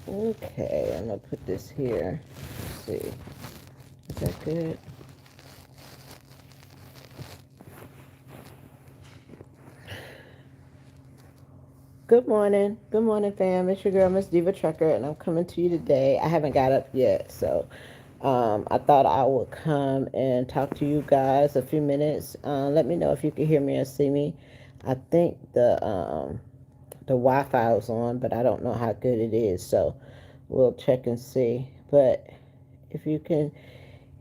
Okay, I'm gonna put this here. Let's see. Is that good? Good morning. Good morning, fam. It's your girl, Miss Diva Trucker, and I'm coming to you today. I haven't got up yet, so I thought I would come and talk to you guys a few minutes. Let me know if you can hear me and see me. I think the Wi-Fi is on, but I don't know how good it is, so we'll check and see. But if you can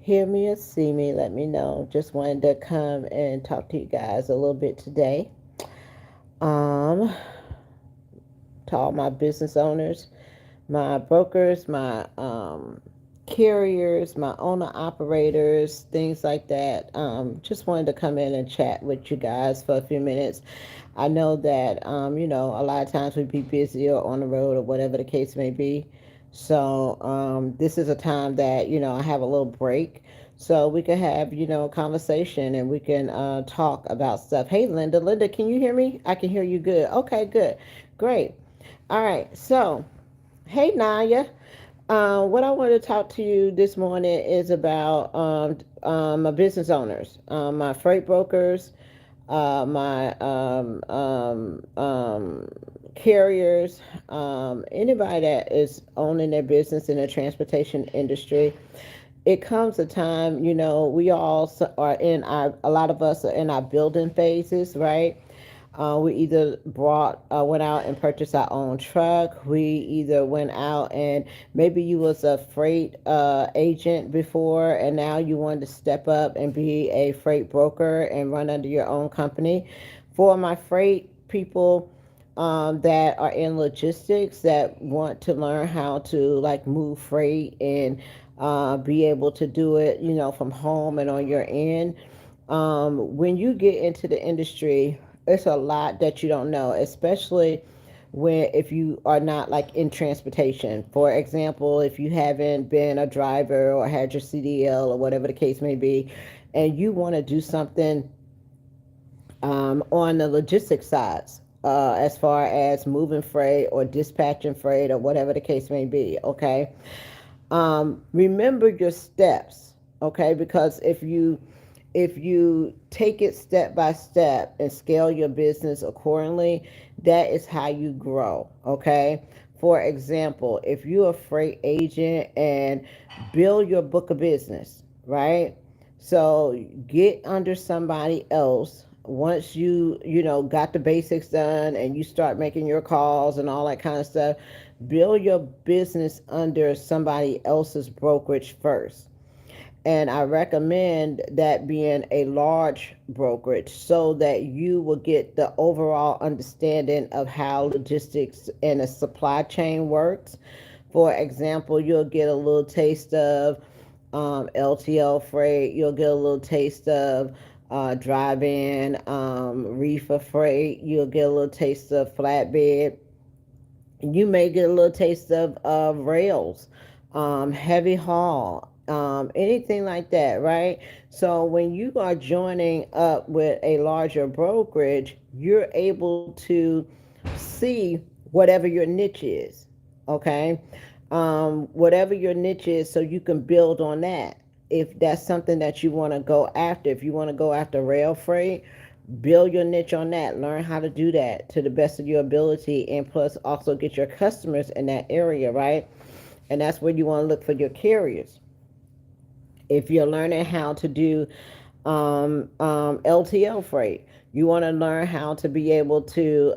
hear me or see me, let me know. Just wanted to come and talk to you guys a little bit today. Um, to all my business owners, my brokers, my carriers, my owner operators, things like that. Just wanted to come in and chat with you guys for a few minutes. I know that, a lot of times we'd be busy or on the road or whatever the case may be. So this is a time that, I have a little break. So we can have, a conversation and we can talk about stuff. Hey, Linda. Linda, can you hear me? I can hear you good. Okay, good. Great. All right. So, hey, Naya. What I want to talk to you this morning is about my business owners, my freight brokers, my carriers, anybody that is owning their business in the transportation industry. It comes a time, we all are a lot of us are in our building phases, right? We either went out and purchased our own truck. We either went out and maybe you was a freight agent before, and now you wanted to step up and be a freight broker and run under your own company. For my freight people that are in logistics that want to learn how to like move freight and be able to do it, from home and on your end. When you get into the industry, it's a lot that you don't know, especially when if you are not like in transportation. For example, if you haven't been a driver or had your CDL or whatever the case may be, and you want to do something on the logistics sides, as far as moving freight or dispatching freight or whatever the case may be, okay? Remember your steps, okay? Because if you take it step by step and scale your business accordingly, that is how you grow, okay? For example, if you're a freight agent and build your book of business, right? So get under somebody else once got the basics done and you start making your calls and all that kind of stuff. Build your business under somebody else's brokerage first, and I recommend that being a large brokerage so that you will get the overall understanding of how logistics and a supply chain works. For example, you'll get a little taste of LTL freight, you'll get a little taste of drive-in, reefer freight, you'll get a little taste of flatbed, you may get a little taste of rails, heavy haul, anything like that, right? So when you are joining up with a larger brokerage, you're able to see whatever your niche is, okay? Whatever your niche is, so you can build on that. If that's something that you want to go after, if you want to go after rail freight, build your niche on that. Learn how to do that to the best of your ability, and plus also get your customers in that area, right? And that's where you want to look for your carriers. If you're learning how to do LTL freight, you want to learn how to be able to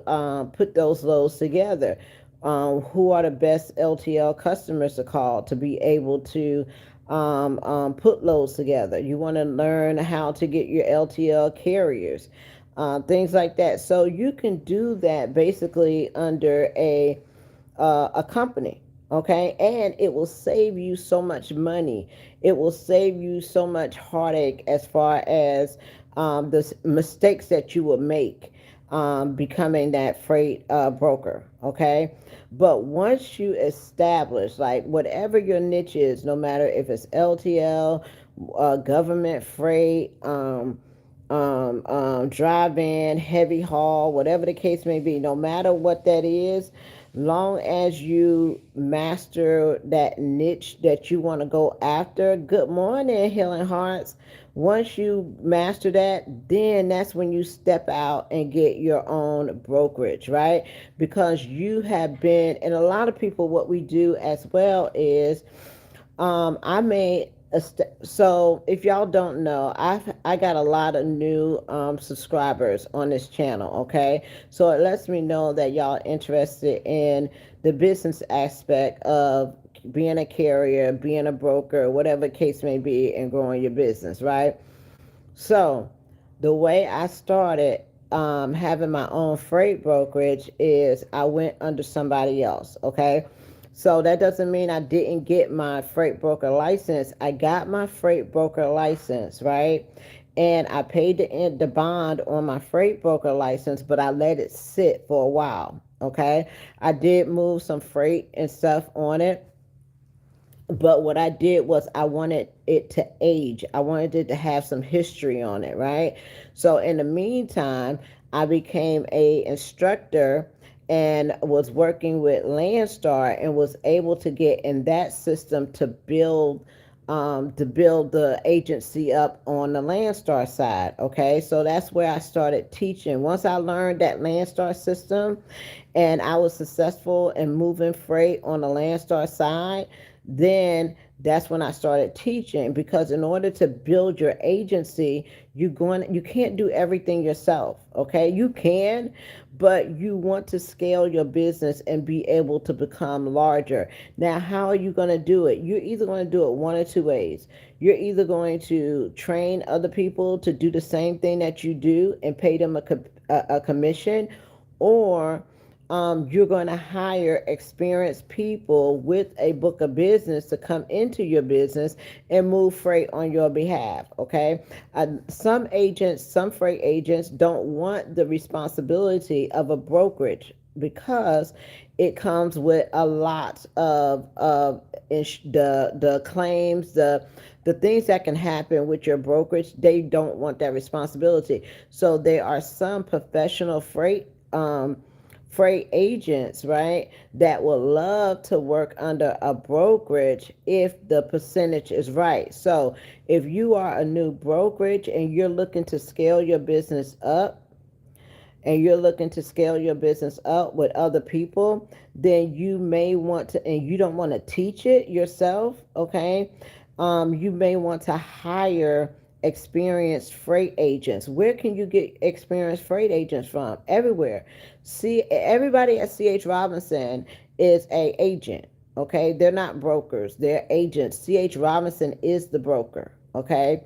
put those loads together. Who are the best LTL customers to call to be able to put loads together? You want to learn how to get your LTL carriers, things like that. So you can do that basically under a company, okay? And it will save you so much money. It will save you so much heartache as far as the mistakes that you will make becoming that freight broker, okay? But once you establish, like, whatever your niche is, no matter if it's LTL, government freight, drive in, heavy haul, whatever the case may be, no matter what that is, Long as you master that niche that you want to go after. Good morning, Healing Hearts. Once you master that, then that's when you step out and get your own brokerage, right? Because you have been, and a lot of people, what we do as well is, I made so if y'all don't know, I got a lot of new subscribers on this channel. Okay, so it lets me know that y'all interested in the business aspect of being a carrier, being a broker, whatever case may be, and growing your business, right? So the way I started having my own freight brokerage is I went under somebody else. Okay. So that doesn't mean I didn't get my freight broker license. I got my freight broker license, right? And I paid the bond on my freight broker license, but I let it sit for a while. Okay. I did move some freight and stuff on it, but what I did was I wanted it to age. I wanted it to have some history on it, right? So in the meantime, I became a instructor and was working with Landstar and was able to get in that system to build the agency up on the Landstar side. Okay, so that's where I started teaching. Once I learned that Landstar system, and I was successful in moving freight on the Landstar side, then that's when I started teaching, because in order to build your agency, you can't do everything yourself. Okay, you can, but you want to scale your business and be able to become larger. Now, how are you going to do it? You're either going to do it one or two ways. You're either going to train other people to do the same thing that you do and pay them a commission, or you're going to hire experienced people with a book of business to come into your business and move freight on your behalf. Okay. Some freight agents don't want the responsibility of a brokerage because it comes with a lot of the claims, the things that can happen with your brokerage. They don't want that responsibility. So there are some professional freight agents, right, that would love to work under a brokerage if the percentage is right. So if you are a new brokerage and you're looking to scale your business up, with other people, then you may want to, and you don't want to teach it yourself, okay? You may want to hire experienced freight agents. Where can you get experienced freight agents from? Everywhere. See, everybody at C.H. Robinson is a agent. Okay, they're not brokers, they're agents. C.H. Robinson is the broker. Okay,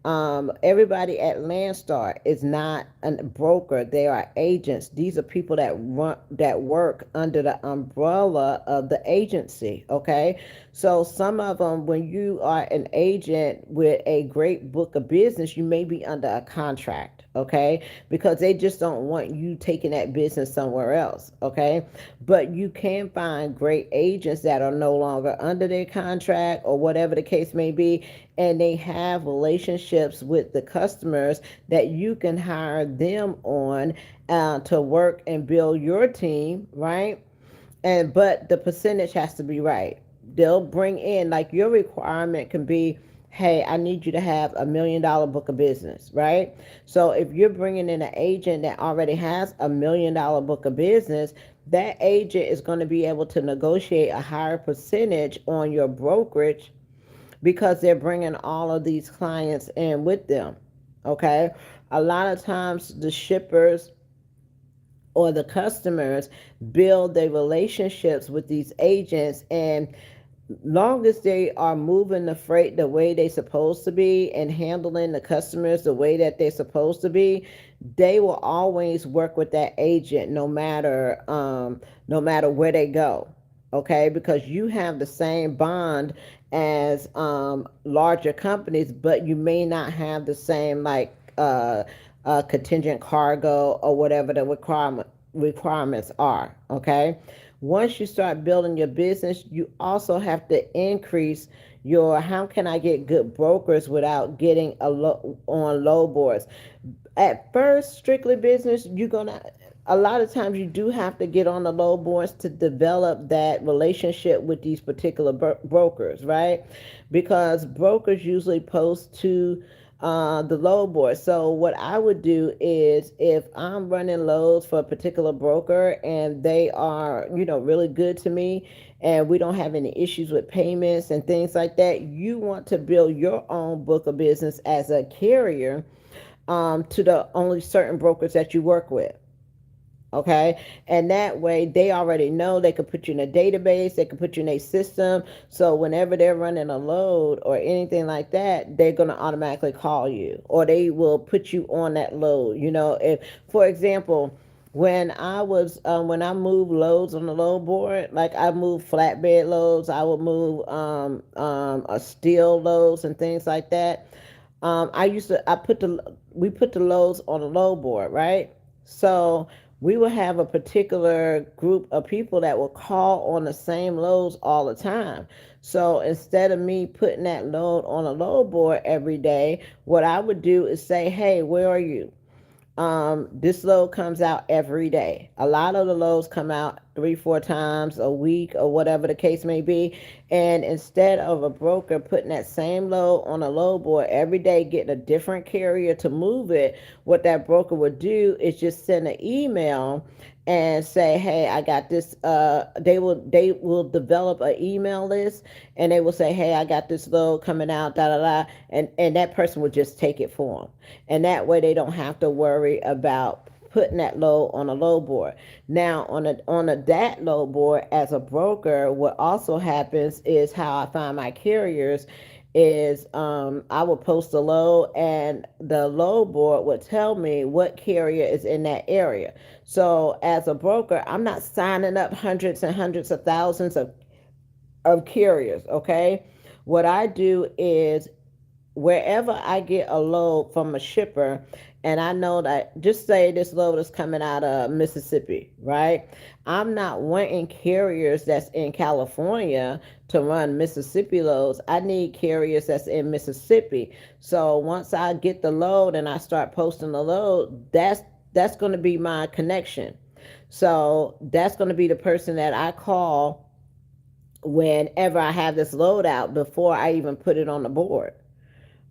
everybody at Landstar is not a broker; they are agents. These are people that work under the umbrella of the agency. Okay, so some of them, when you are an agent with a great book of business, you may be under a contract. Okay, because they just don't want you taking that business somewhere else. Okay, but you can find great agents that are no longer under their contract or whatever the case may be, and they have relationships with the customers that you can hire them on to work and build your team, right? And but the percentage has to be right. They'll bring in, like, your requirement can be, hey, I need you to have $1 million book of business, right? So if you're bringing in an agent that already has $1 million book of business, that agent is going to be able to negotiate a higher percentage on your brokerage because they're bringing all of these clients in with them. Okay, a lot of times the shippers or the customers build their relationships with these agents, and long as they are moving the freight the way they're supposed to be and handling the customers the way that they're supposed to be, they will always work with that agent no matter where they go. Okay, because you have the same bond as larger companies, but you may not have the same, like, contingent cargo or whatever the requirements are. Okay, once you start building your business, you also have to increase your, how can I get good brokers without getting on low boards. At first, strictly business, you're gonna a lot of times you do have to get on the load boards to develop that relationship with these particular brokers, right? Because brokers usually post to the load board. So what I would do is, if I'm running loads for a particular broker and they are, really good to me, and we don't have any issues with payments and things like that, you want to build your own book of business as a carrier, to the only certain brokers that you work with. Okay, and that way they already know, they could put you in a database, they could put you in a system, so whenever they're running a load or anything like that, they're going to automatically call you, or they will put you on that load. If, for example, when I move loads on the load board, like I move flatbed loads, I would move a steel loads and things like that. We put the loads on the load board, right? So we will have a particular group of people that will call on the same loads all the time. So instead of me putting that load on a load board every day, what I would do is say, hey, where are you? This load comes out every day. A lot of the loads come out 3-4 times a week, or whatever the case may be. And instead of a broker putting that same load on a load board every day, getting a different carrier to move it, what that broker would do is just send an email and say, hey, I got this. They will develop an email list, and they will say, hey, I got this load coming out, da da da, and that person will just take it for them. And that way they don't have to worry about putting that load on a load board. Now on a DAT load board, as a broker, what also happens is, how I find my carriers is, I will post a load, and the load board would tell me what carrier is in that area. So as a broker, I'm not signing up hundreds and hundreds of thousands of carriers. Okay, what I do is, wherever I get a load from a shipper, and I know that, just say this load is coming out of Mississippi, right? I'm not wanting carriers that's in California to run Mississippi loads. I need carriers that's in Mississippi. So once I get the load and I start posting the load, that's going to be my connection. So that's going to be the person that I call whenever I have this load out, before I even put it on the board.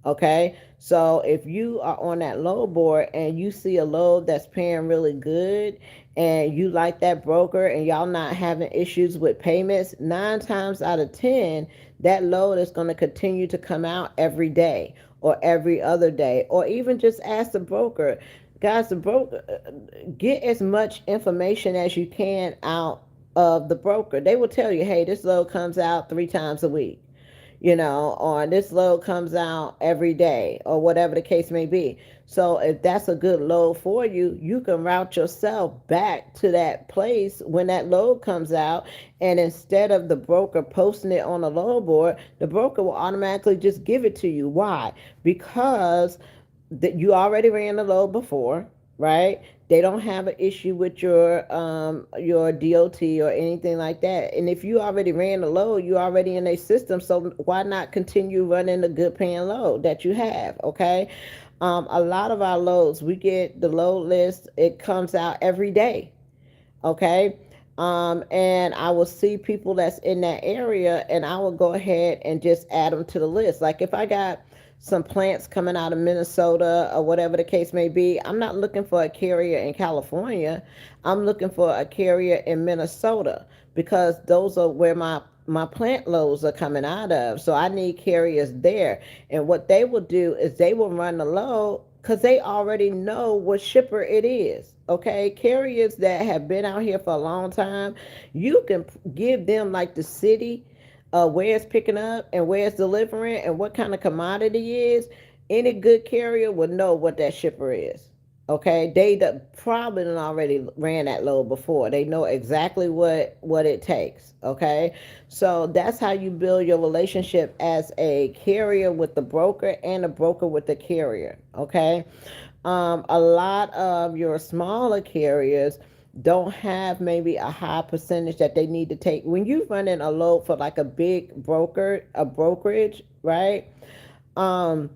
Okay, so if you are on that load board and you see a load that's paying really good, and you like that broker, and y'all not having issues with payments, 9 times out of 10, that load is going to continue to come out every day or every other day, or even just ask the broker. Guys, the broker, get as much information as you can out of the broker. They will tell you, hey, this load comes out 3 times a week, or this load comes out every day, or whatever the case may be. So if that's a good load for you, you can route yourself back to that place when that load comes out. And instead of the broker posting it on the load board, the broker will automatically just give it to you. Why? Because you already ran the load before, right? They don't have an issue with your DOT or anything like that. And if you already ran the load, you're already in a system. So why not continue running the good paying load that you have? Okay. A lot of our loads, we get the load list. It comes out every day. Okay. And I will see people that's in that area, and I will go ahead and just add them to the list. Like if I got some plants coming out of Minnesota or whatever the case may be, I'm not looking for a carrier in California. I'm looking for a carrier in Minnesota, because those are where my plant loads are coming out of. So I need carriers there. And what they will do is they will run the load, because they already know what shipper it is. Okay, carriers that have been out here for a long time, you can give them like the city, where it's picking up and where it's delivering and what kind of commodity is. Any good carrier would know what that shipper is. Okay, they probably done already ran that load before. They know exactly what it takes. Okay, so that's how you build your relationship as a carrier with the broker, and a broker with the carrier. Okay, a lot of your smaller carriers don't have maybe a high percentage that they need to take. When you run in a load for like a big brokerage, right? Um,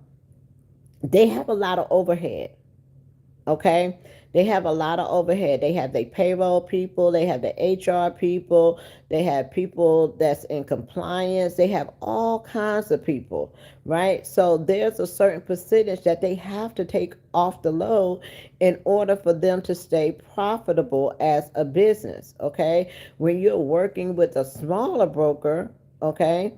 they have a lot of overhead. Okay, they have a lot of overhead. They have their payroll people, they have the HR people, they have people that's in compliance, they have all kinds of people, right? So there's a certain percentage that they have to take off the load in order for them to stay profitable as a business. Okay, when you're working with a smaller broker, okay,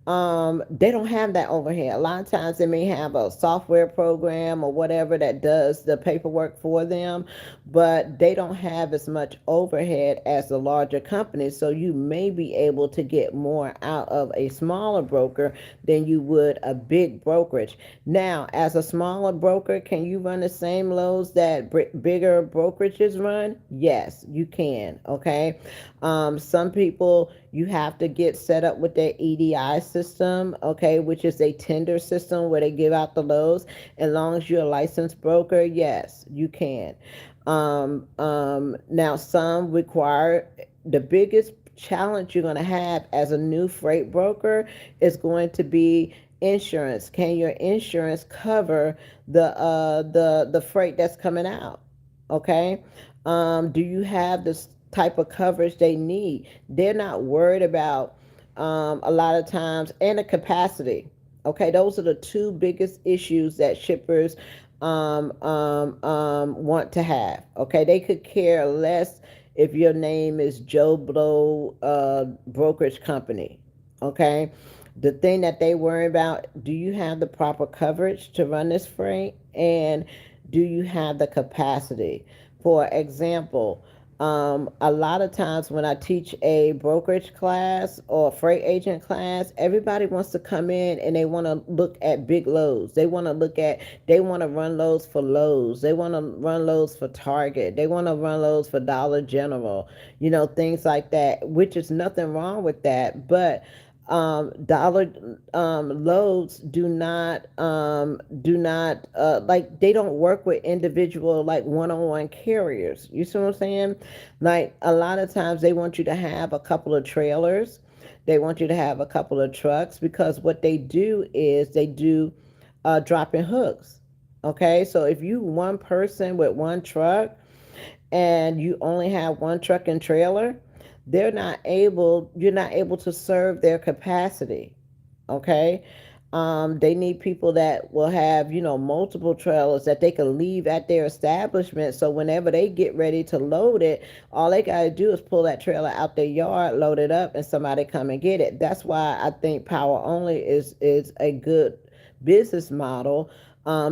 they don't have that overhead. A lot of times they may have a software program or whatever that does the paperwork for them, but they don't have as much overhead as the larger companies. So you may be able to get more out of a smaller broker than you would a big brokerage. Now, as a smaller broker, can you run the same loads that bigger brokerages run? Yes, you can. Okay. Some people, you have to get set up with their EDI system, okay, which is a tender system where they give out the loads. As long as you're a licensed broker, yes, you can. Now, some require, the biggest challenge you're going to have as a new freight broker is going to be insurance. Can your insurance cover the freight that's coming out? Okay. Do you have the type of coverage they need? They're not worried about a lot of times, and the capacity. Okay, those are the two biggest issues that shippers want to have. Okay, they could care less if your name is Joe Blow brokerage company. Okay, the thing that they worry about: do you have the proper coverage to run this freight, and do you have the capacity? For example, a lot of times when I teach a brokerage class or a freight agent class, everybody wants to come in and they want to look at big loads. They want to run loads for Lowe's. They want to run loads for Target. They want to run loads for Dollar General, things like that, which is nothing wrong with that. But dollar loads do not like, they don't work with individual, like, one-on-one carriers. You see what I'm saying? Like, a lot of times they want you to have a couple of trailers, they want you to have a couple of trucks, because what they do is they do dropping hooks. Okay, so if you one person with one truck and you only have one truck and trailer, you're not able to serve their capacity. Okay. They need people that will have, multiple trailers that they can leave at their establishment. So whenever they get ready to load it, all they got to do is pull that trailer out their yard, load it up, and somebody come and get it. That's why I think power only is a good business model,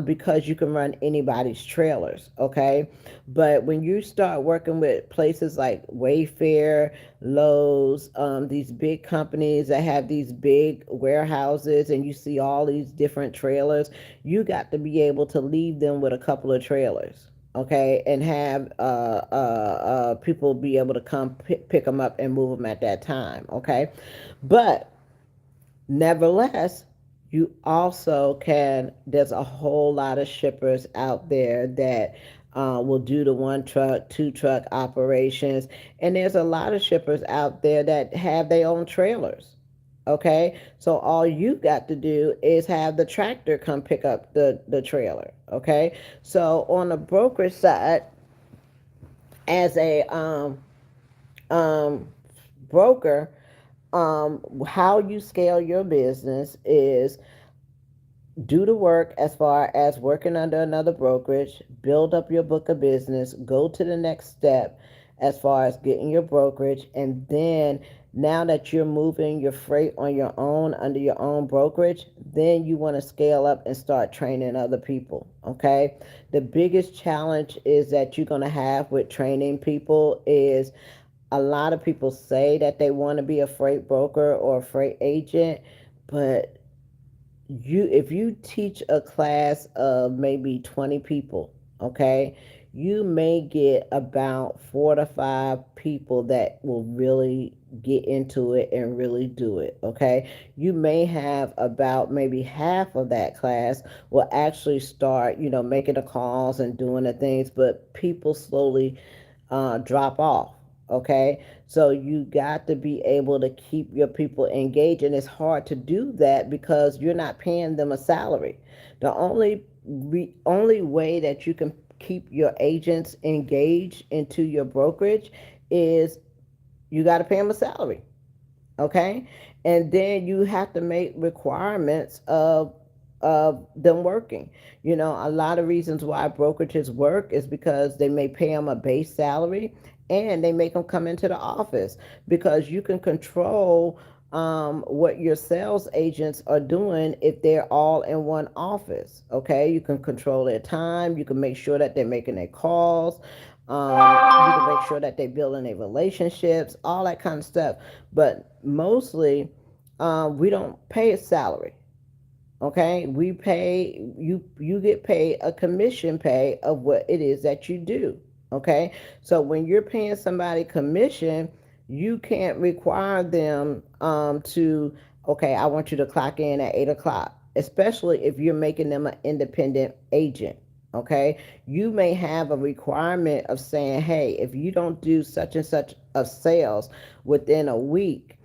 because you can run anybody's trailers, okay? But when you start working with places like Wayfair, Lowe's, these big companies that have these big warehouses, and you see all these different trailers, you got to be able to leave them with a couple of trailers. Okay, and have people be able to come pick them up and move them at that time. Okay, but nevertheless, you also can, there's a whole lot of shippers out there that will do the one truck, two truck operations. And there's a lot of shippers out there that have their own trailers. Okay, so all you got to do is have the tractor come pick up the trailer. Okay, so on the brokerage side, as a um, broker, how you scale your business is do the work as far as working under another brokerage, build up your book of business, go to the next step as far as getting your brokerage, and then now that you're moving your freight on your own under your own brokerage, then you want to scale up and start training other people. Okay, the biggest challenge is that you're going to have with training people is, a lot of people say that they want to be a freight broker or a freight agent, but if you teach a class of maybe 20 people, okay, you may get about 4 to 5 people that will really get into it and really do it. Okay, you may have about maybe half of that class will actually start, making the calls and doing the things, but people slowly drop off. Okay, so you got to be able to keep your people engaged, and it's hard to do that because you're not paying them a salary. The only way that you can keep your agents engaged into your brokerage is you got to pay them a salary. Okay, and then you have to make requirements of them working. A lot of reasons why brokerages work is because they may pay them a base salary, and they make them come into the office, because you can control what your sales agents are doing if they're all in one office. Okay, you can control their time, you can make sure that they're making their calls, you can make sure that they're building their relationships, all that kind of stuff. But mostly, we don't pay a salary. Okay, we pay you. You get paid a commission pay of what it is that you do. Okay, so when you're paying somebody commission, you can't require them to. Okay, I want you to clock in at 8 o'clock, especially if you're making them an independent agent. Okay, you may have a requirement of saying, hey, if you don't do such and such of sales within a week,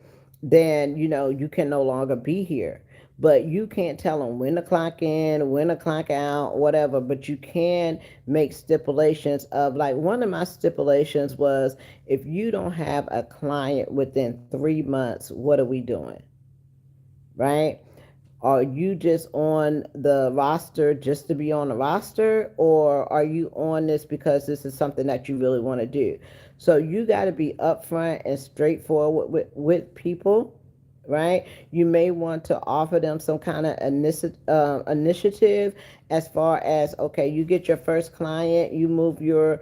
then you can no longer be here. But you can't tell them when to clock in, when to clock out, whatever. But you can make stipulations of, like, one of my stipulations was, if you don't have a client within 3 months, what are we doing? Right? Are you just on the roster just to be on the roster, or are you on this because this is something that you really want to do? So you got to be upfront and straightforward with people, right? You may want to offer them some kind of initiative, as far as, okay, you get your first client, you move your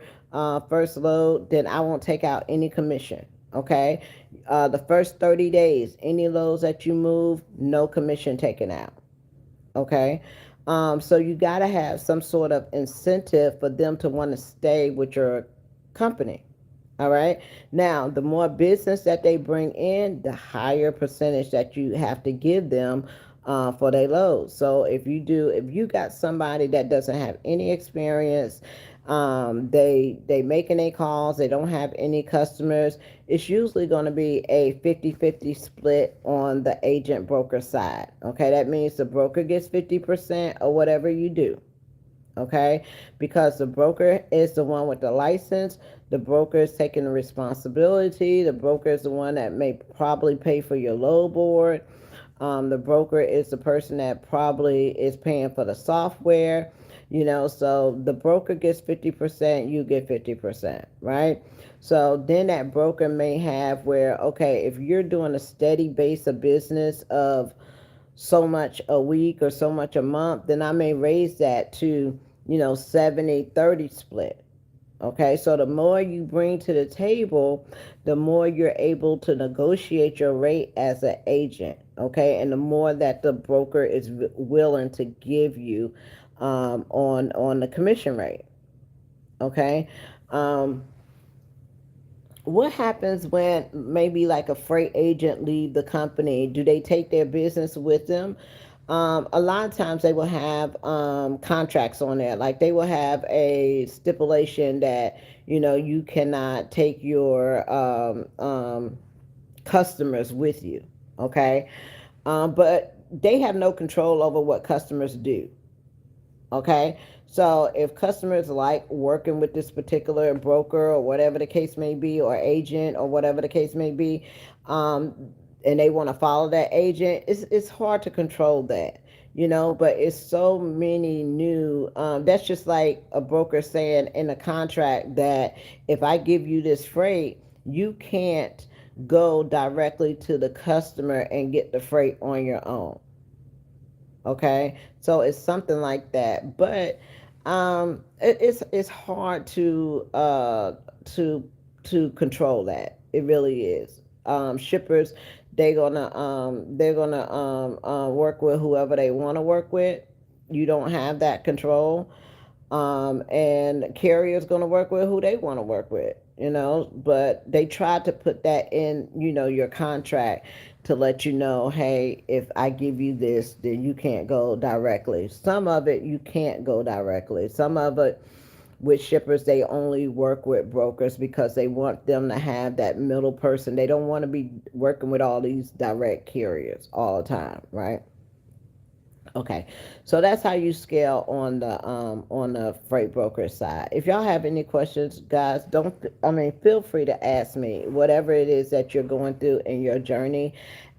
first load, then I won't take out any commission. Okay, the first 30 days, any loads that you move, no commission taken out. Okay, so you got to have some sort of incentive for them to want to stay with your company. All right. Now, the more business that they bring in, the higher percentage that you have to give them for their loads. So if you got somebody that doesn't have any experience, they making their calls, they don't have any customers, it's usually going to be a 50-50 split on the agent broker side. Okay, that means the broker gets 50% of whatever you do. Okay, because the broker is the one with the license, the broker is taking the responsibility, the broker is the one that may probably pay for your load board, the broker is the person that probably is paying for the software. So the broker gets 50%, you get 50%, right? So then that broker may have where, okay, if you're doing a steady base of business of so much a week or so much a month, then I may raise that to, 70-30 split. Okay, so the more you bring to the table, the more you're able to negotiate your rate as an agent. Okay, and the more that the broker is willing to give you on the commission rate. Okay, um, what happens when maybe like a freight agent leave the company? Do they take their business with them? A lot of times they will have contracts on there. Like, they will have a stipulation that you cannot take your customers with you. Okay, but they have no control over what customers do. Okay, so if customers like working with this particular broker, or whatever the case may be, or agent, or whatever the case may be, um, and they want to follow that agent, it's hard to control that. But it's so many new, that's just like a broker saying in a contract that if I give you this freight, you can't go directly to the customer and get the freight on your own. Okay, so it's something like that. But it's hard to to control that. It really is. Shippers, they're gonna work with whoever they want to work with. You don't have that control. And carrier's going to work with who they want to work with. But they try to put that in, your contract, to let you know, hey, if I give you this, then you can't go directly. Some of it you can't go directly. Some of it, with shippers, they only work with brokers because they want them to have that middle person. They don't want to be working with all these direct carriers all the time, right? Okay, so that's how you scale on the freight broker side. If y'all have any questions, guys, don't I mean feel free to ask me whatever it is that you're going through in your journey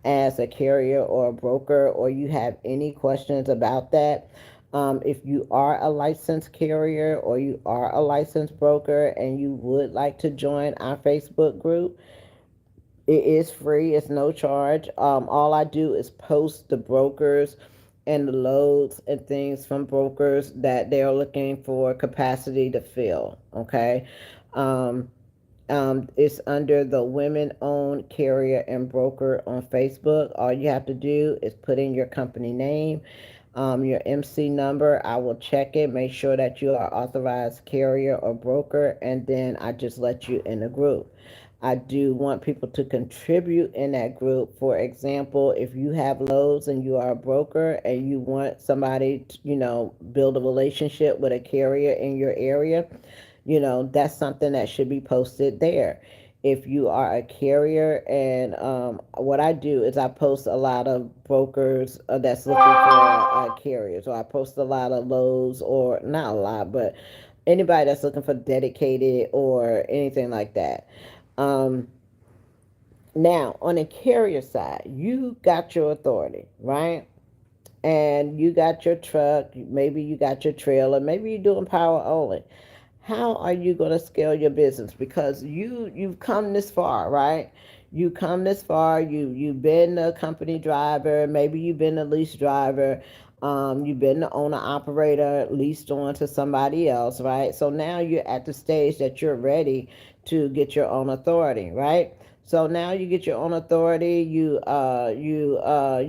as a carrier or a broker, or you have any questions about that. If you are a licensed carrier or you are a licensed broker and you would like to join our Facebook group, it is free. It's no charge. All I do is post the brokers and the loads and things from brokers that they're looking for capacity to fill. Okay. Um, it's under the Women Owned Carrier and Broker on Facebook. All you have to do is put in your company name, your MC number. I will check it, make sure that you are authorized carrier or broker, and then I just let you in the group. I do want people to contribute in that group. For example, if you have loads and you are a broker and you want somebody to, build a relationship with a carrier in your area, that's something that should be posted there. If you are a carrier, and what I do is I post a lot of brokers that's looking for carriers, or I post a lot of lows, or not a lot, but anybody that's looking for dedicated or anything like that. Um, Now, on the carrier side, you got your authority, right? And you got your truck, maybe you got your trailer, maybe you're doing power only. How are you going to scale your business? Because you've come this far, right? You come this far. You've been a company driver, maybe you've been a lease driver, you've been the owner operator, leased on to somebody else, right? So now you're at the stage that you're ready to get your own authority, right? So now you get your own authority. You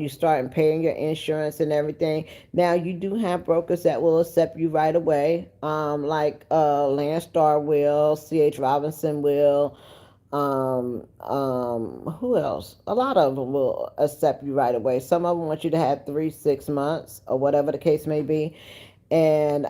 start paying your insurance and everything. Now you do have brokers that will accept you right away, like Landstar will, CH Robinson will, who else? A lot of them will accept you right away. Some of them want you to have 3, 6 months, or whatever the case may be, and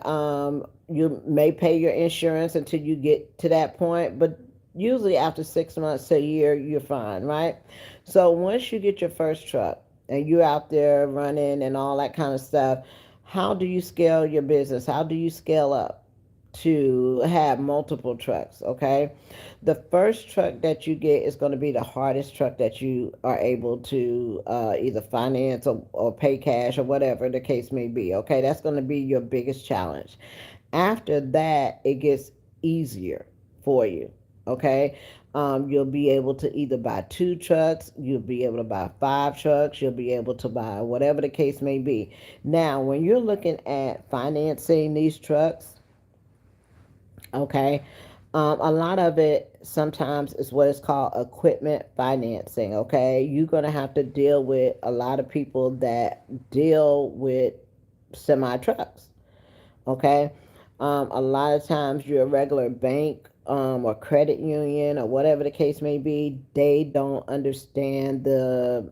you may pay your insurance until you get to that point, but usually after 6 months to a year, you're fine, right? So once you get your first truck and you're out there running and all that kind of stuff, how do you scale your business? How do you scale up to have multiple trucks? Okay, the first truck that you get is going to be the hardest truck that you are able to either finance or pay cash, or whatever the case may be. Okay, that's going to be your biggest challenge. After that, it gets easier for you. Okay, you'll be able to either buy 2 trucks, you'll be able to buy 5 trucks, you'll be able to buy whatever the case may be. Now, when you're looking at financing these trucks, okay, a lot of it sometimes is what is called equipment financing. Okay, you're going to have to deal with a lot of people that deal with semi trucks. Okay, a lot of times your regular bank, or credit union, or whatever the case may be, they don't understand the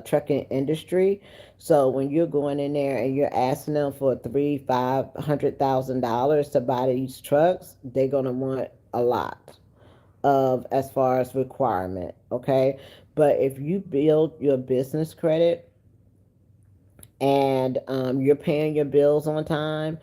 trucking industry. So when you're going in there and you're asking them for 300,000, 500,000 to buy these trucks, they're gonna want a lot of as far as requirement. Okay, but if you build your business credit, and you're paying your bills on time,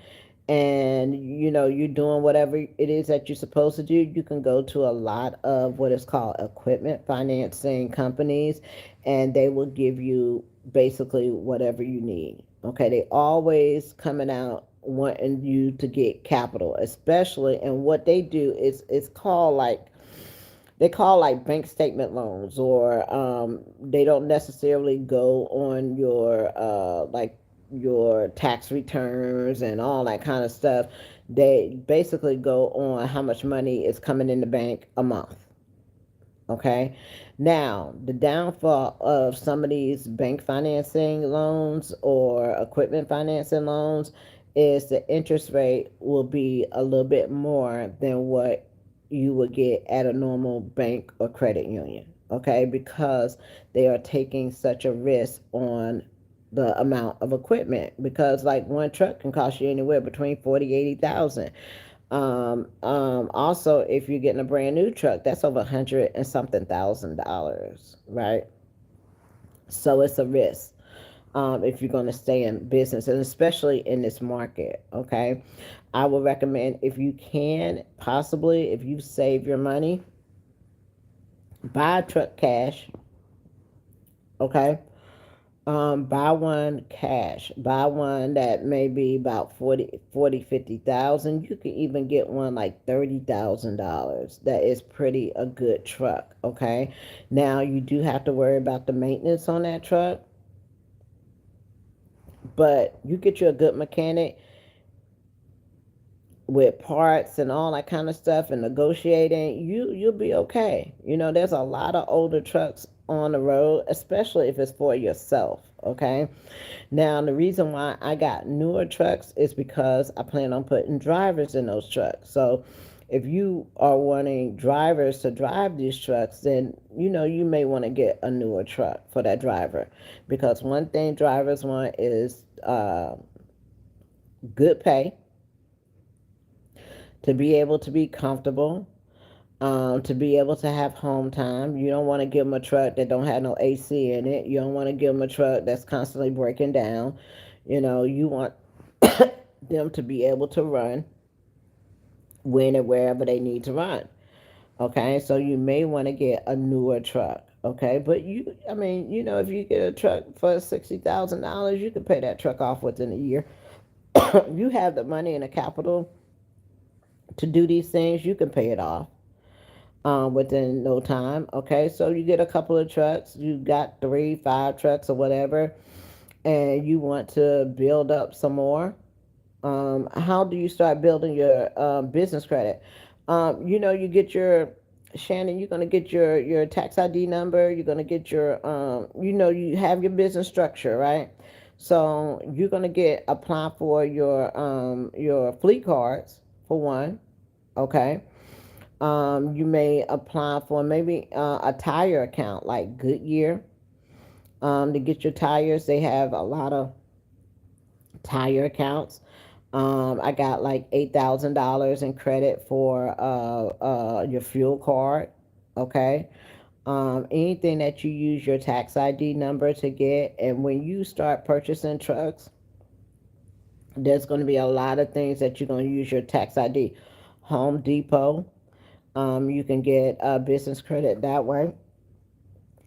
and you're doing whatever it is that you're supposed to do, you can go to a lot of what is called equipment financing companies, and they will give you basically whatever you need. Okay, they always coming out wanting you to get capital, especially, and what they do is it's called like, they call like bank statement loans, or they don't necessarily go on your like your tax returns and all that kind of stuff. They basically go on how much money is coming in the bank a month. Okay, now the downfall of some of these bank financing loans or equipment financing loans is the interest rate will be a little bit more than what you would get at a normal bank or credit union. Okay, because they are taking such a risk on the amount of equipment, because like one truck can cost you anywhere between 40, 80,000. Also, if you're getting a brand new truck, that's over 100 and something thousand dollars, right? So it's a risk. if you're going to stay in business, and especially in this market. Okay, I would recommend, if you can, possibly, if you save your money, buy a truck cash. Okay, buy one cash. Buy one that may be about 50,000. You can even get one like $30,000. That is pretty a good truck. Okay, now you do have to worry about the maintenance on that truck, but you get you a good mechanic with parts and all that kind of stuff and negotiating, you'll be okay. There's a lot of older trucks on the road, especially if it's for yourself. Okay, now the reason why I got newer trucks is because I plan on putting drivers in those trucks. So if you are wanting drivers to drive these trucks, then you may want to get a newer truck for that driver, because one thing drivers want is good pay, to be able to be comfortable, to be able to have home time. You don't want to give them a truck that don't have no AC in it. You don't want to give them a truck that's constantly breaking down. You want them to be able to run when and wherever they need to run. Okay, so you may want to get a newer truck. Okay, but if you get a truck for $60,000, you can pay that truck off within a year. You have the money and the capital to do these things. You can pay it off within no time. Okay, so you get a couple of trucks, you got 3, 5 trucks or whatever, and you want to build up some more. How do you start building your business credit? You get your Shannon, you're going to get your tax ID number. You're going to get your, you have your business structure, right? So you're going to apply for your fleet cards for one. Okay. You may apply for maybe a tire account like Goodyear, to get your tires. They have a lot of tire accounts. I got like $8,000 in credit for your fuel card. Okay. Anything that you use your tax ID number to get. And when you start purchasing trucks, there's going to be a lot of things that you're going to use your tax ID. Home Depot, you can get business credit that way.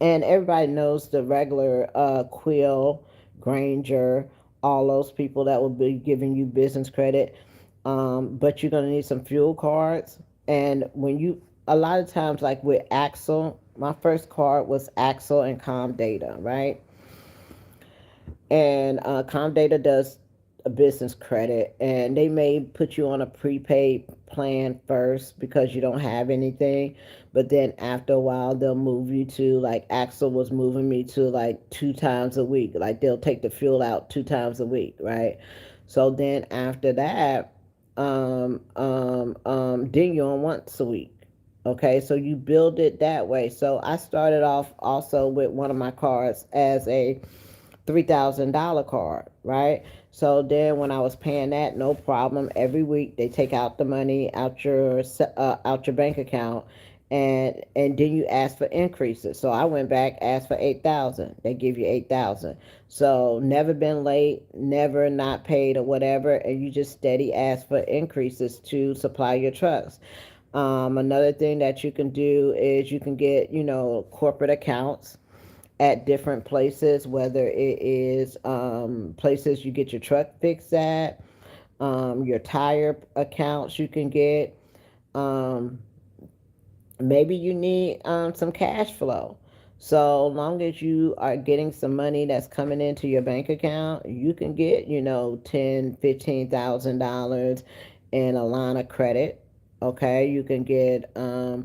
And everybody knows the regular Quill, Granger, all those people that will be giving you business credit. But you're going to need some fuel cards. And a lot of times, like with Axle, my first card was Axle and Comdata, right? And Comdata does a business credit, and they may put you on a prepaid plan first because you don't have anything, but then after a while they'll move you to, like, Axel was moving me to like 2 times a week. Like, they'll take the fuel out 2 times a week, right? So then after that, then you're on once a week. Okay, so you build it that way. So I started off also with one of my cards as a $3,000 card, right? So then when I was paying that, no problem. Every week they take out the money out your bank account, and then you ask for increases. So I went back, asked for 8,000. They give you 8,000. So never been late, never not paid or whatever, and you just steady ask for increases to supply your trucks. Another thing that you can do is you can get, corporate accounts at different places, whether it is places you get your truck fixed at, your tire accounts you can get. Um, Maybe you need some cash flow. So long as you are getting some money that's coming into your bank account, you can get, $10,000, $15,000 in a line of credit. Okay, you can get a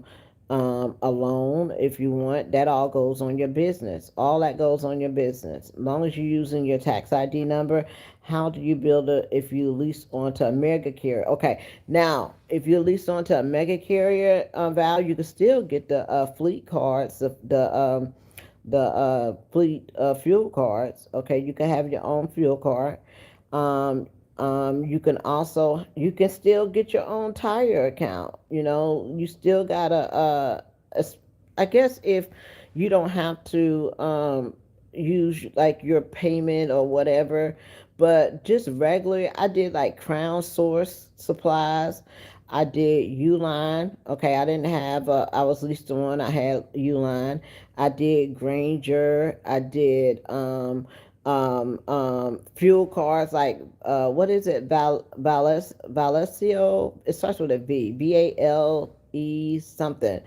loan if you want. That all goes on your business. All that goes on your business. As long as you're using your tax ID number. How do you build it if you lease onto a mega carrier? Okay, now if you lease onto a mega carrier, value, you can still get the fleet cards, the fleet fuel cards. Okay, you can have your own fuel card. You can still get your own tire account. You still gotta I guess if you don't have to use like your payment or whatever, but just regularly, I did like Crown Source supplies. I did Uline. Okay, I didn't have. I was leased to one. I had Uline. I did Granger. I did fuel cards like what is it? Valesio. It starts with a V. VALE something.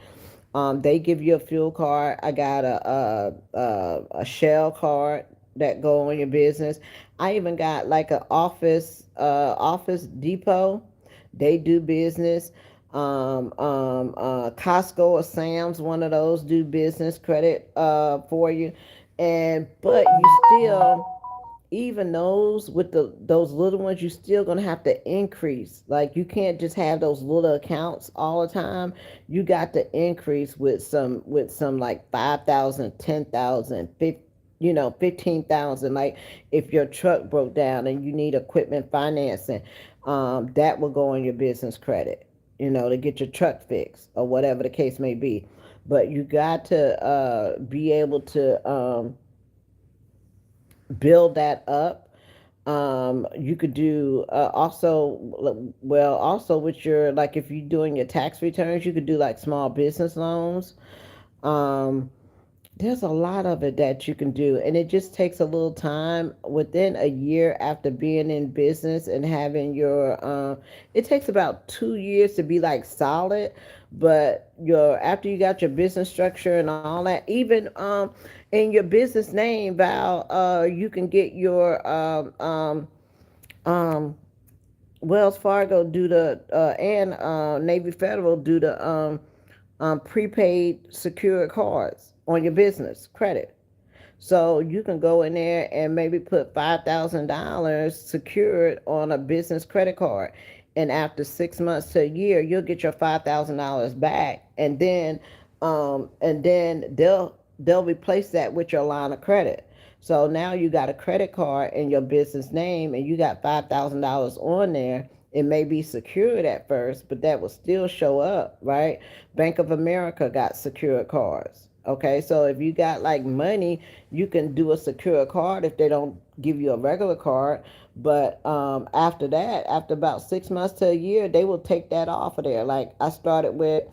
They give you a fuel card. I got a Shell card that go on your business. I even got like an Office Depot. They do business. Costco or Sam's, one of those do business credit for you, and but you still, even those with those little ones, you still gonna have to increase. Like you can't just have those little accounts all the time. You got to increase with some like 5,000, 10,000, 15,000. Like if your truck broke down and you need equipment financing, that will go on your business credit. To get your truck fixed or whatever the case may be. But you got to be able to build that up. You could do also with your, like if you're doing your tax returns, you could do like small business loans. Um, there's a lot of it that you can do, and it just takes a little time. Within a year after being in business and having your, it takes about 2 years to be like solid. But your after you got your business structure and all that, even in your business name, Val, you can get your um, Wells Fargo do the and Navy Federal do the prepaid secured cards on your business credit. So you can go in there and maybe put $5,000 secured on a business credit card. And after 6 months to a year, you'll get your $5,000 back. And then they'll replace that with your line of credit. So now you got a credit card in your business name and you got $5,000 on there. It may be secured at first, but that will still show up, right? Bank of America got secured cards. Okay, so if you got like money, you can do a secure card if they don't give you a regular card. But after that, after about 6 months to a year, they will take that off of there. Like I started with,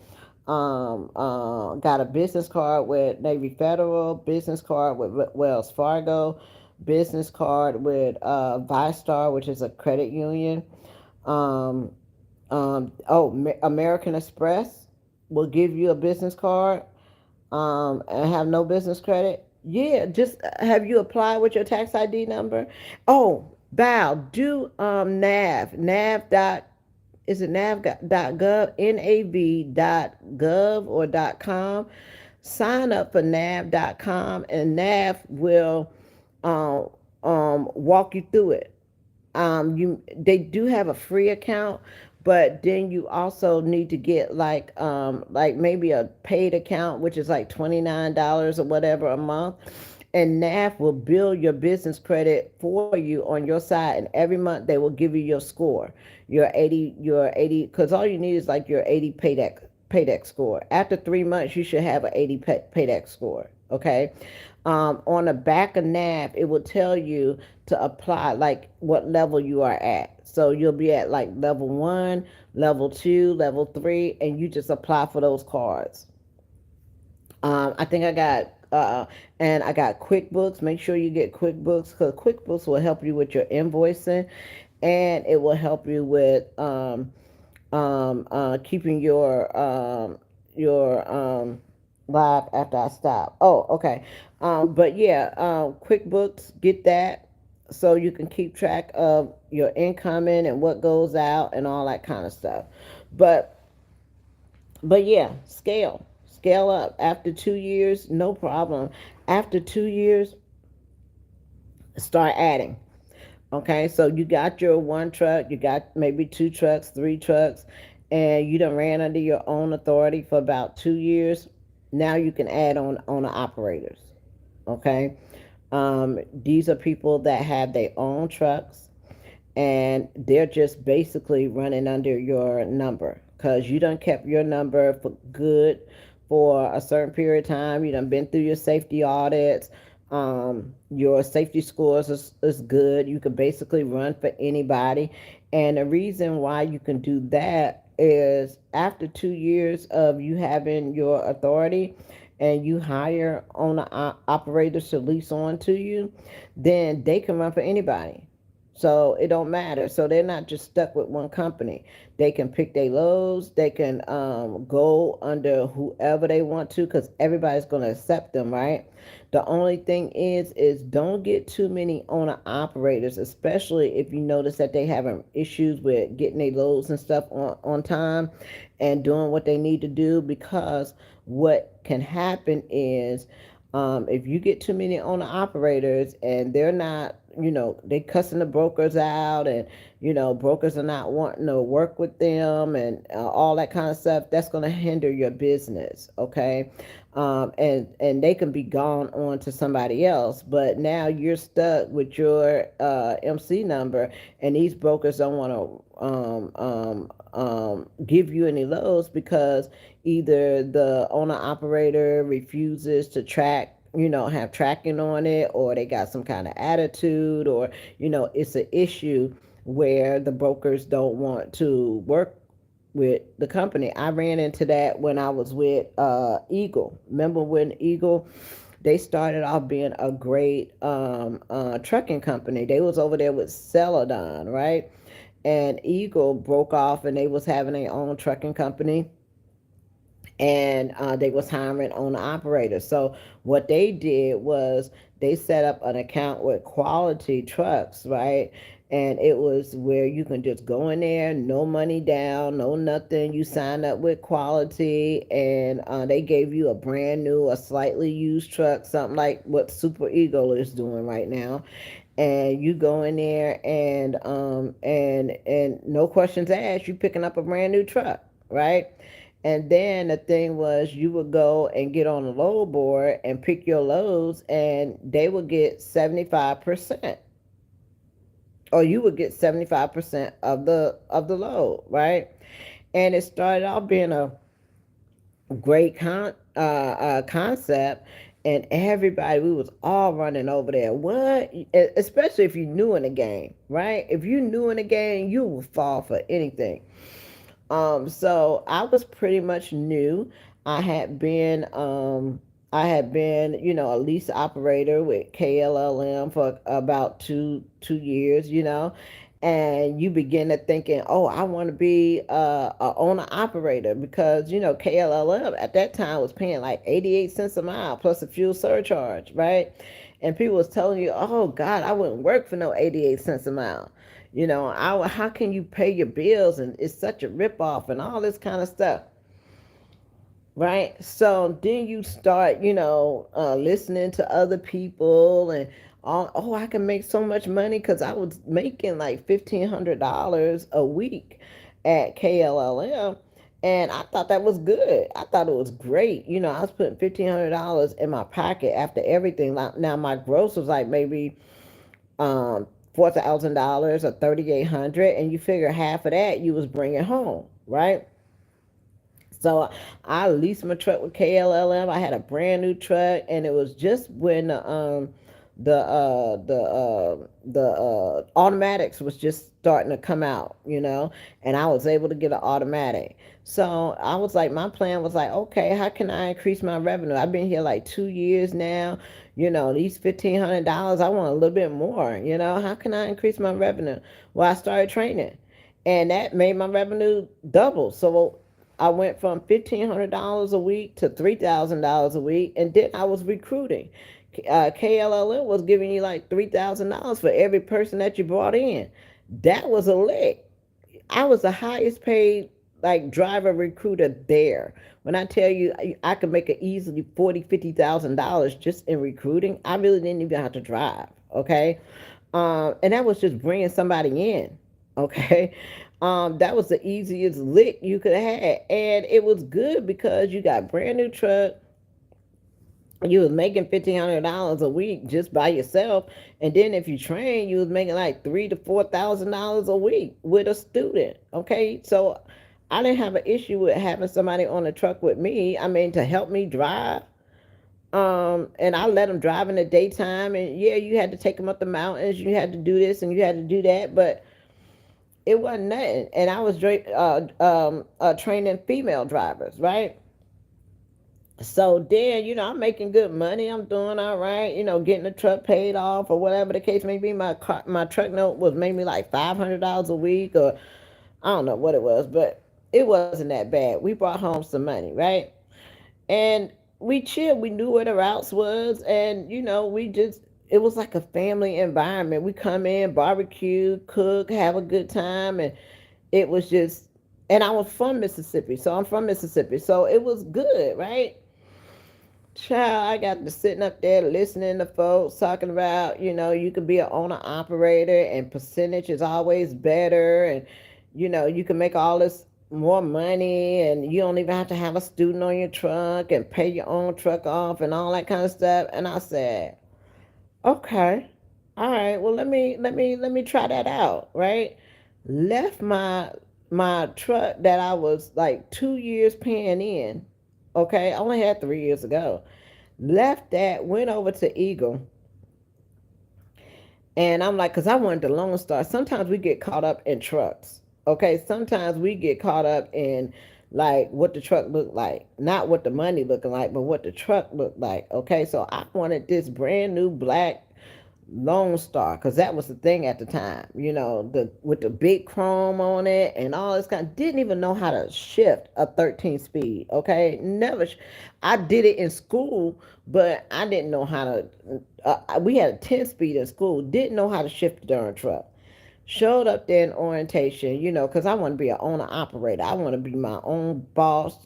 got a business card with Navy Federal, business card with Wells Fargo, business card with ViStar, which is a credit union. Um, American Express will give you a business card and have no business credit. Yeah, just have you applied with your tax ID number? Oh, Val, do nav dot, is it nav.gov, nav.gov or .com. Sign up for nav.com and nav will um, walk you through it. They do have a free account, but then you also need to get like maybe a paid account, which is like $29 or whatever a month. And NAF will build your business credit for you on your side, and every month they will give you your score, your 80, because all you need is like your 80 paydex score. After 3 months, you should have an 80 paydex score. Okay. On the back of NAV, it will tell you to apply like what level you are at. So you'll be at like level 1, level 2, level 3, and you just apply for those cards. I think I got and I got QuickBooks. Make sure you get QuickBooks because QuickBooks will help you with your invoicing, and it will help you with keeping your live after I stop. Oh, okay. But yeah, QuickBooks, get that so you can keep track of your incoming and what goes out and all that kind of stuff. But yeah, scale up. After 2 years, no problem. After 2 years, start adding. Okay, so you got your one truck, you got maybe two trucks, three trucks, and you done ran under your own authority for about 2 years. Now you can add on the operators. Okay, these are people that have their own trucks and they're just basically running under your number because you done kept your number for good for a certain period of time. You done been through your safety audits, Your safety scores is good. You can basically run for anybody. And the reason why you can do that is after 2 years of you having your authority and you hire owner operators to lease on to you, then they can run for anybody. So it don't matter. So they're not just stuck with one company. They can pick their loads. They can go under whoever they want to because everybody's going to accept them, right? The only thing is don't get too many owner operators, especially if you notice that they having issues with getting their loads and stuff on time and doing what they need to do, because what can happen is if you get too many owner operators and they're not, they cussing the brokers out, and brokers are not wanting to work with them, and all that kind of stuff, that's going to hinder your business. Okay. And they can be gone on to somebody else, but now you're stuck with your MC number, and these brokers don't want to give you any loads because either the owner operator refuses to track, have tracking on it, or they got some kind of attitude, or it's an issue where the brokers don't want to work with the company. I ran into that when I was with Eagle. Remember when Eagle, they started off being a great trucking company. They was over there with Celadon, right? And Eagle broke off, and they was having their own trucking company, and they was hiring owner operators. So what they did was they set up an account with Quality Trucks, right? And it was where you can just go in there, no money down, no nothing. You sign up with Quality, and they gave you a brand new, a slightly used truck, something like what Super Eagle is doing right now. And you go in there, and no questions asked, you picking up a brand new truck, right? And then the thing was, you would go and get on the load board and pick your loads, and they would get 75%, or you would get 75% of the load, right? And it started out being a great concept, and everybody, we was all running over there. What? Especially if you knew in the game, right? If you knew in the game, you would fall for anything. So I was pretty much new. I had been, a lease operator with KLLM for about two years, and you begin to thinking, oh, I want to be a owner operator, because KLLM at that time was paying like 88 cents a mile plus a fuel surcharge, right? And people was telling you, oh God, I wouldn't work for no 88 cents a mile. How can you pay your bills, and it's such a ripoff and all this kind of stuff, right? So then you start, listening to other people, and oh, I can make so much money, because I was making like $1,500 a week at KLLM. And I thought that was good. I thought it was great. I was putting $1,500 in my pocket after everything. Now my gross was like maybe $4,000 or $3,800, and you figure half of that you was bringing home, right? So I leased my truck with KLLM. I had a brand new truck, and it was just when the automatics was just starting to come out, and I was able to get an automatic. So I was like, my plan was like, okay, how can I increase my revenue? I've been here like 2 years now. These $1,500, I want a little bit more. How can I increase my revenue? Well, I started training, and that made my revenue double. So I went from $1,500 a week to $3,000 a week, and then I was recruiting. KLLM was giving you like $3,000 for every person that you brought in. That was a lick. I was the highest paid like driver recruiter there. When I tell you I could make it easily $40,000-$50,000 just in recruiting, I really didn't even have to drive. Okay, and that was just bringing somebody in. Okay, that was the easiest lick you could have had, and it was good because you got brand new truck. You was making $1,500 a week just by yourself, and then if you train, you was making like $3,000 to $4,000 a week with a student. Okay, so I didn't have an issue with having somebody on the truck with me. I mean, to help me drive. And I let them drive in the daytime, and yeah, you had to take them up the mountains, you had to do this and you had to do that, but it wasn't nothing. And I was training female drivers, right? So then, I'm making good money. I'm doing all right. Getting the truck paid off or whatever the case may be. My truck note was maybe like $500 a week, or I don't know what it was, but it wasn't that bad. We brought home some money, right? And we chilled. We knew where the routes was, and we just it was like a family environment. We come in, barbecue, cook, have a good time, and it was just. And I was from Mississippi, so I'm from Mississippi, so it was good, right? Child, I got to sitting up there listening to folks talking about, you could be an owner operator and percentage is always better, and you can make all this more money, and you don't even have to have a student on your truck and pay your own truck off and all that kind of stuff. And I said, okay, all right, well, let me try that out, right? Left my truck that I was like 2 years paying in. Okay, I only had 3 years ago. Left that, went over to Eagle, and I'm like, because I wanted the Lone Star. Sometimes we get caught up in trucks. Okay, sometimes we get caught up in like what the truck looked like, not what the money looking like, but what the truck looked like. Okay, so I wanted this brand new black Lone Star, because that was the thing at the time, the with the big chrome on it and all this kind. Didn't even know how to shift a 13 speed. Okay, never. I did it in school, but I didn't know how to. We had a 10 speed in school. Didn't know how to shift the darn truck. Showed up there in orientation, because I want to be an owner operator. I want to be my own boss.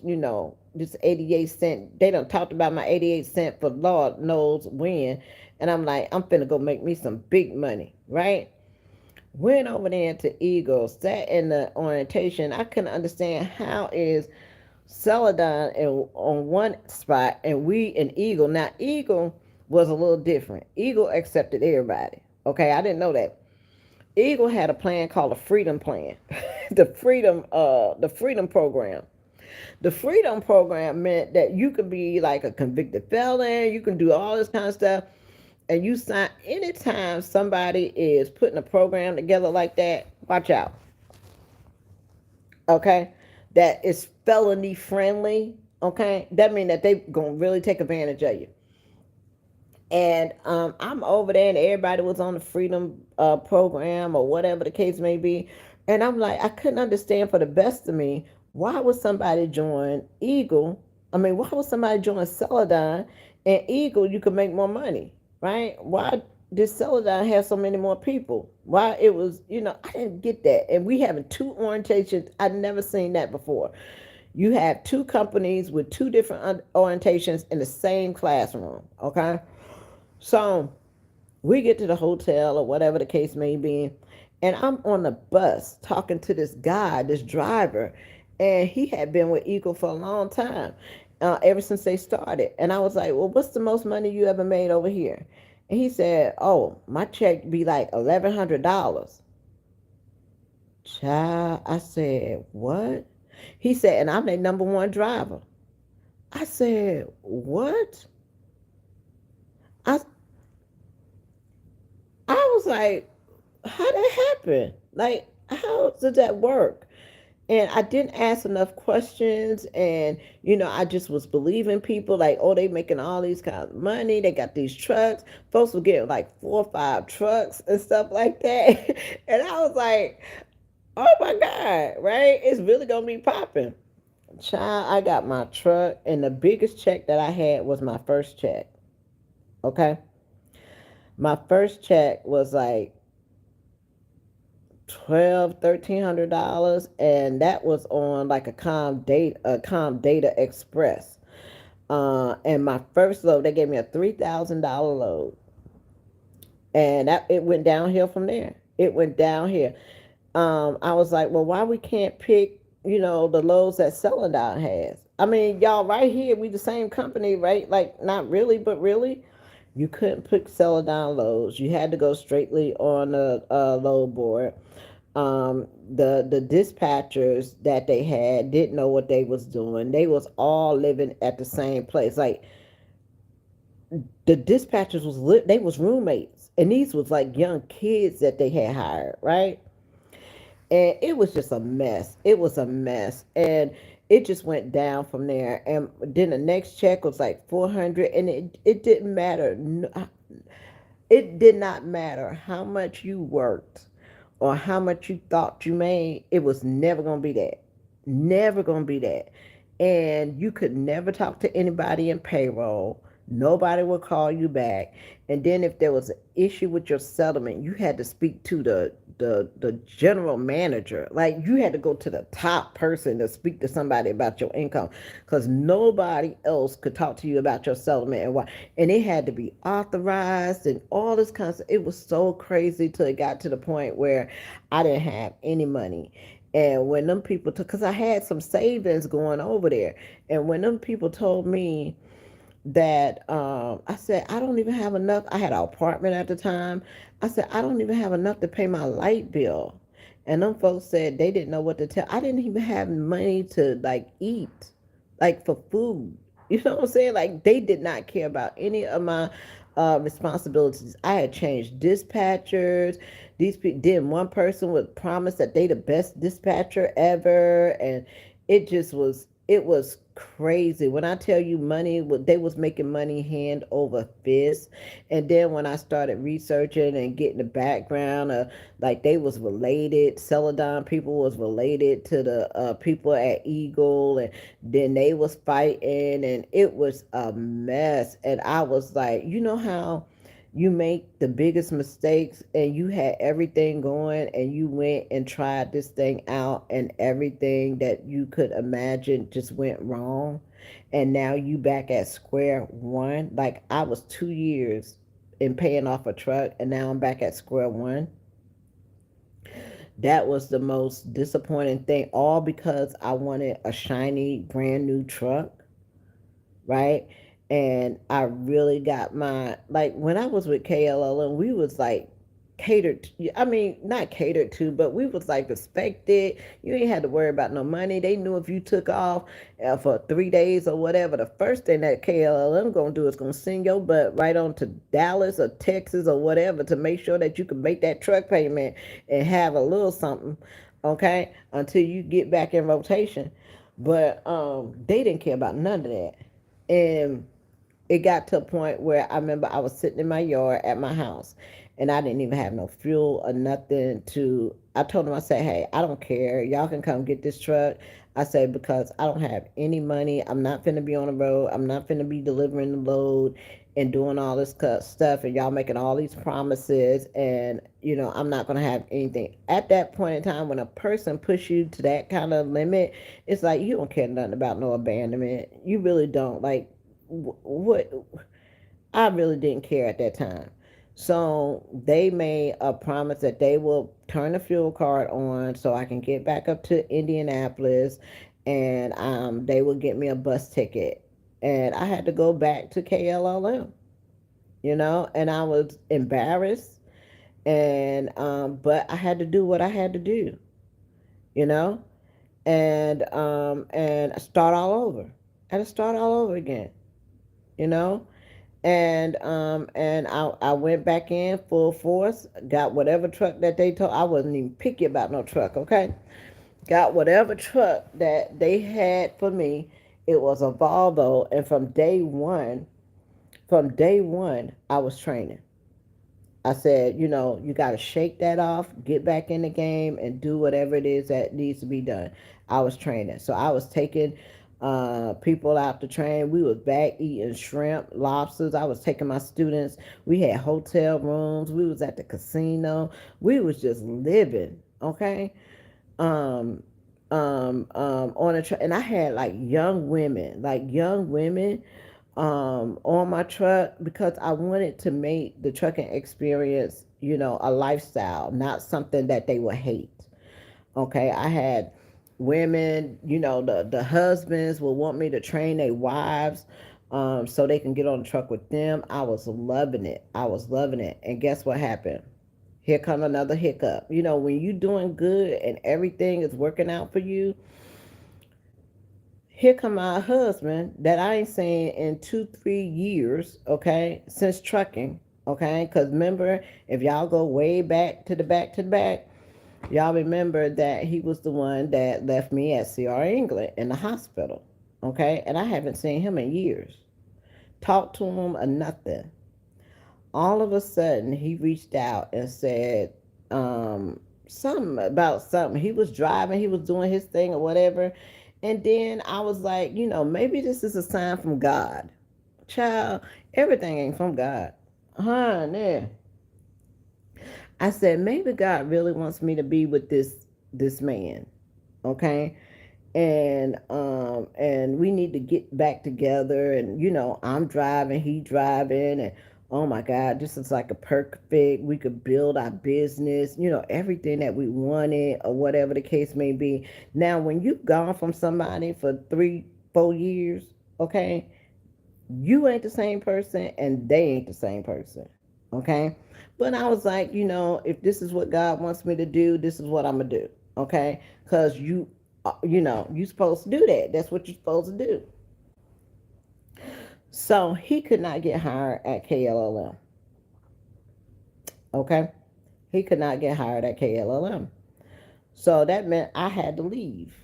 This 88 cent. They done talked about my 88 cent for Lord knows when. And I'm like, I'm finna go make me some big money, right? Went over there to Eagle, sat in the orientation. I couldn't understand how is Celadon on one spot and we in Eagle. Now, Eagle was a little different. Eagle accepted everybody. Okay, I didn't know that. Eagle had a plan called a Freedom Plan, the Freedom Program. The Freedom Program meant that you could be like a convicted felon, you can do all this kind of stuff, and you sign anytime somebody is putting a program together like that. Watch out, okay? That is felony friendly. Okay, that means that they gonna really take advantage of you. And I'm over there, and everybody was on the Freedom Program or whatever the case may be. And I'm like, I couldn't understand for the best of me, why would somebody join Eagle? I mean, why would somebody join Celadon? And Eagle, you could make more money, right? Why did Celadon have so many more people? Why it was, I didn't get that. And we having two orientations. I'd never seen that before. You have two companies with two different orientations in the same classroom, okay? So we get to the hotel or whatever the case may be, and I'm on the bus talking to this guy, this driver, and he had been with Eagle for a long time, ever since they started. And I was like, well, what's the most money you ever made over here? And he said, oh, my check be like $1,100. Child, I said, what? He said, and I'm their number one driver. I said, what? I I was like, how that happen? Like, how did that work? And I didn't ask enough questions, and I just was believing people like, oh, they making all these kinds of money. They got these trucks. Folks were getting like 4 or 5 trucks and stuff like that. And I was like, oh my God, right? It's really gonna be popping. Child, I got my truck, and the biggest check that I had was my first check. Okay. My first check was like 1,200 $1,300, and that was on like a Com Data Express. And my first load, they gave me a $3,000 load, and it went downhill from there. It went downhill. I was like, well, why we can't pick, the loads that Celadon has? I mean, y'all, right here, we the same company, right? Like, not really, but really. You couldn't pick Celadon loads. You had to go straightly on a load board. The dispatchers that they had didn't know what they was doing. They was all living at the same place. Like, the dispatchers they was roommates, and these was like young kids that they had hired, right? And it was just a mess. It was a mess, and it just went down from there. And then the next check was like 400, and it didn't matter. It did not matter how much you worked or how much you thought you made. It was never gonna be that. Never gonna be that. And you could never talk to anybody in payroll. Nobody would call you back. And then if there was an issue with your settlement, you had to speak to the general manager. Like you had to go to the top person to speak to somebody about your income, because nobody else could talk to you about your settlement and why. And it had to be authorized and all this kind of stuff. It was so crazy till it got to the point where I didn't have any money. And when them people took, because I had some savings going over there, and when them people told me that, I said, I don't even have enough. I had an apartment at the time. I said, I don't even have enough to pay my light bill. And them folks said they didn't know what to tell. I didn't even have money to like eat, like for food. You know what I'm saying? Like they did not care about any of my responsibilities. I had changed dispatchers. These people, then one person would promise that they the best dispatcher ever, and it was crazy. When I tell you money, they was making money hand over fist. And then when I started researching and getting the background of like they was related, Celadon people was related to the people at Eagle, and then they was fighting, and it was a mess. And I was like, you know how you make the biggest mistakes and you had everything going and you went and tried this thing out and everything that you could imagine just went wrong, and now you back at square one. Like I was 2 years in paying off a truck and now I'm back at square one. That was the most disappointing thing, all because I wanted a shiny brand new truck, right? And I really got my, like when I was with KLLM, we was like catered to, I mean not catered to, but we was like respected. You ain't had to worry about no money. They knew if you took off for 3 days or whatever, the first thing that KLLM gonna do is gonna send your butt right on to Dallas or Texas or whatever to make sure that you can make that truck payment and have a little something, okay, until you get back in rotation. But they didn't care about none of that. And it got to a point where I remember I was sitting in my yard at my house and I didn't even have no fuel or nothing to. I told them, I said, hey, I don't care. Y'all can come get this truck. I said, because I don't have any money. I'm not finna be on the road. I'm not finna be delivering the load and doing all this stuff. And y'all making all these promises. And, I'm not going to have anything. At that point in time, when a person push you to that kind of limit, it's like you don't care nothing about no abandonment. You really don't. Like, what I really didn't care at that time. So they made a promise that they will turn the fuel card on so I can get back up to Indianapolis, and they will get me a bus ticket. And I had to go back to KLLM, and I was embarrassed, and but I had to do what I had to do, you know, and start all over. I had to start all over again, you know and I went back in full force, got whatever truck that they told. I wasn't even picky about no truck, okay? Got whatever truck that they had for me. It was a Volvo, and from day one, I was training. I said, you got to shake that off, get back in the game, and do whatever it is that needs to be done. I was training. So I was taking people out to train. We was back eating shrimp, lobsters. I was taking my students. We had hotel rooms. We was at the casino. We was just living, okay? Um, on a and I had like young women on my truck, because I wanted to make the trucking experience, a lifestyle, not something that they would hate. Okay, I had women, the husbands will want me to train their wives, so they can get on the truck with them. I was loving it. I was loving it. And guess what happened? Here come another hiccup. When you doing good and everything is working out for you, Here come my husband that I ain't seen in 2, 3 years, okay, since trucking, okay, because remember, if y'all go way back to the back to the back, y'all remember that he was the one that left me at CR England in the hospital, okay, and I haven't seen him in years. Talked to him or nothing. All of a sudden, he reached out and said, something about something. He was driving, he was doing his thing or whatever. And then I was like, maybe this is a sign from God. Child, everything ain't from God. Honey. I said, maybe God really wants me to be with this man. Okay. And we need to get back together, and I'm driving, he driving, and oh my God, this is like a perfect, we could build our business, everything that we wanted or whatever the case may be. Now when you've gone from somebody for 3, 4 years, okay, you ain't the same person and they ain't the same person, okay. But I was like, if this is what God wants me to do, this is what I'm gonna do, okay, because you supposed to do that. That's what you're supposed to do. So he could not get hired at KLLM, okay. He could not get hired at KLLM. So that meant I had to leave,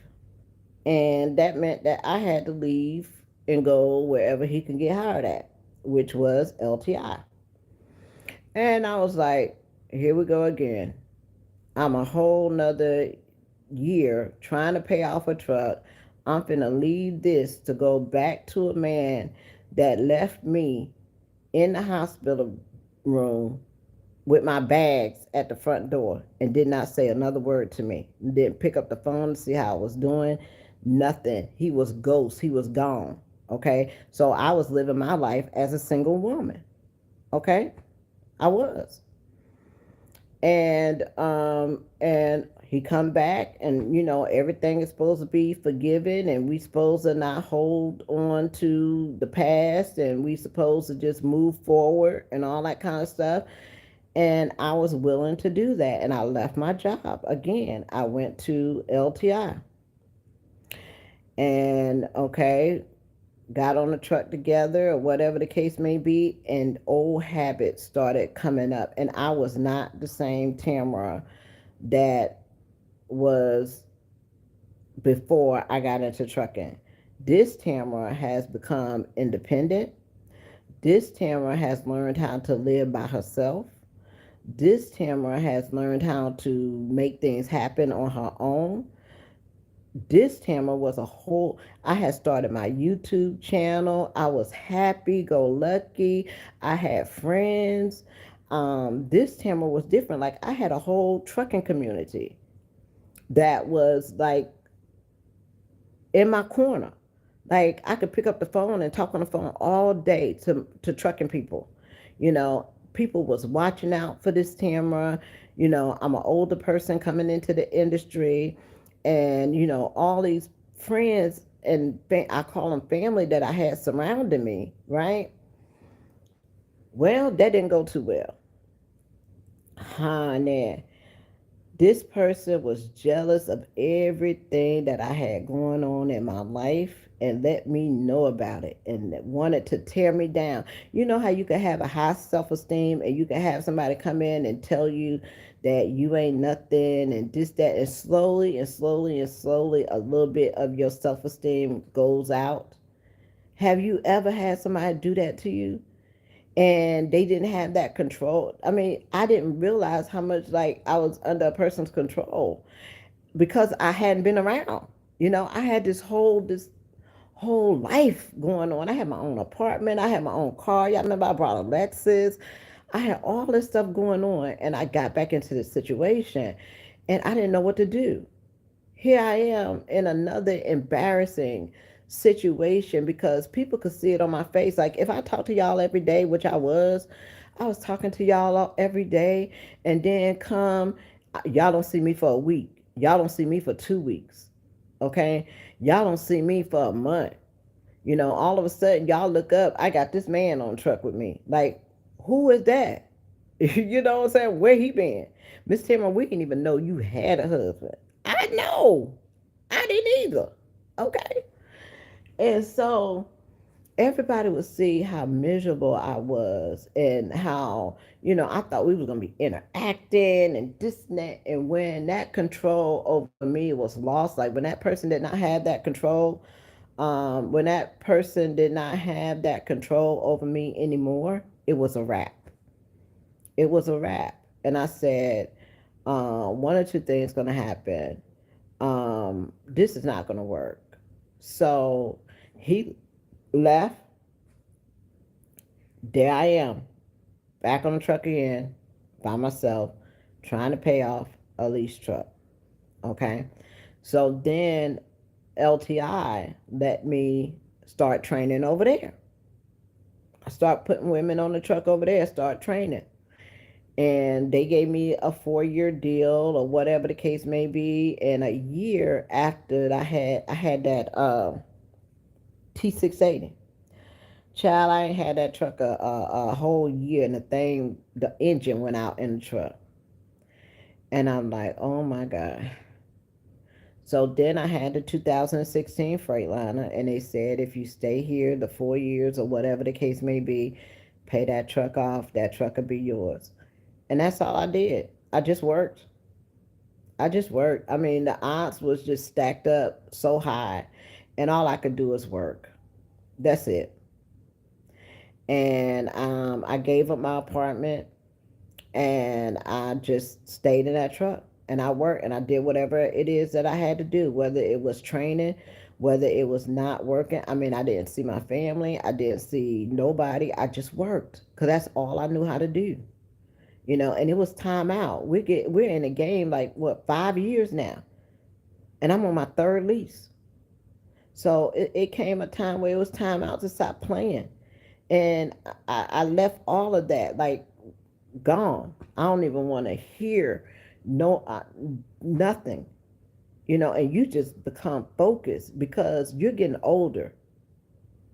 and that meant that I had to leave and go wherever he can get hired at, which was LTI. And I was like, here we go again. I'm a whole nother year trying to pay off a truck. I'm finna leave this to go back to a man that left me in the hospital room with my bags at the front door and did not say another word to me. Didn't pick up the phone to see how I was doing. Nothing. He was ghost. He was gone. Okay. So I was living my life as a single woman. Okay. I was. And he come back, and everything is supposed to be forgiven, and we supposed to not hold on to the past, and we supposed to just move forward and all that kind of stuff. And I was willing to do that, and I left my job again. I went to LTI, and okay, got on the truck together or whatever the case may be, and old habits started coming up, and I was not the same Tamara that was before I got into trucking. This Tamara has become independent. This Tamara has learned how to live by herself. This Tamara has learned how to make things happen on her own. This Tamara was a whole, I had started my YouTube channel. I was happy go lucky. I had friends. This Tamara was different. Like, I had a whole trucking community that was like in my corner. Like, I could pick up the phone and talk on the phone all day to trucking people. People was watching out for this Tamara. I'm an older person coming into the industry, and all these friends and I call them family that I had surrounding me, right? Well, that didn't go too well. Honey, this person was jealous of everything that I had going on in my life and let me know about it and wanted to tear me down. You know how you can have a high self-esteem and you can have somebody come in and tell you that you ain't nothing and this, that, and slowly and slowly and slowly a little bit of your self-esteem goes out. Have you ever had somebody do that to you? And they didn't have that control. I mean, I didn't realize how much like I was under a person's control because I hadn't been around. I had this whole life going on. I had my own apartment. I had my own car. Y'all remember I brought a Lexus. I had all this stuff going on, and I got back into this situation, and I didn't know what to do. Here I am in another embarrassing situation because people could see it on my face. Like, if I talk to y'all every day, which I was talking to y'all every day, and then y'all don't see me for a week. Y'all don't see me for 2 weeks. Okay. Y'all don't see me for a month. All of a sudden y'all look up, I got this man on truck with me. Like, who is that? You know what I'm saying? Where he been? Miss Timmer, we didn't even know you had a husband. I know. I didn't either. Okay. And so everybody would see how miserable I was and how, I thought we was gonna be interacting and this and that. And when that control over me was lost, like when that person did not have that control, when that person did not have that control over me anymore, it was a wrap. It was a wrap. And I said, one or two things gonna happen. This is not gonna work. So he left. There I am, back on the truck again, by myself, trying to pay off a lease truck. Okay. So then LTI let me start training over there. I start putting women on the truck over there, start training. And they gave me a 4-year deal or whatever the case may be. And a year after I had that T680. Child, I ain't had that truck a whole year, and the engine went out in the truck. And I'm like, oh my God. So then I had the 2016 Freightliner, and they said if you stay here the 4 years or whatever the case may be, pay that truck off, that truck will be yours. And that's all I did. I just worked. I just worked. I mean, the odds was just stacked up so high, and all I could do was work. That's it. And I gave up my apartment, and I just stayed in that truck, and I worked, and I did whatever it is that I had to do, whether it was training, whether it was not working. I mean, I didn't see my family, I didn't see nobody. I just worked because that's all I knew how to do. And it was time out. We're in the game like what, 5 years now, and I'm on my third lease. So it came a time where it was time out to stop playing, and I left all of that like gone. I don't even want to hear no nothing. And you just become focused because you're getting older.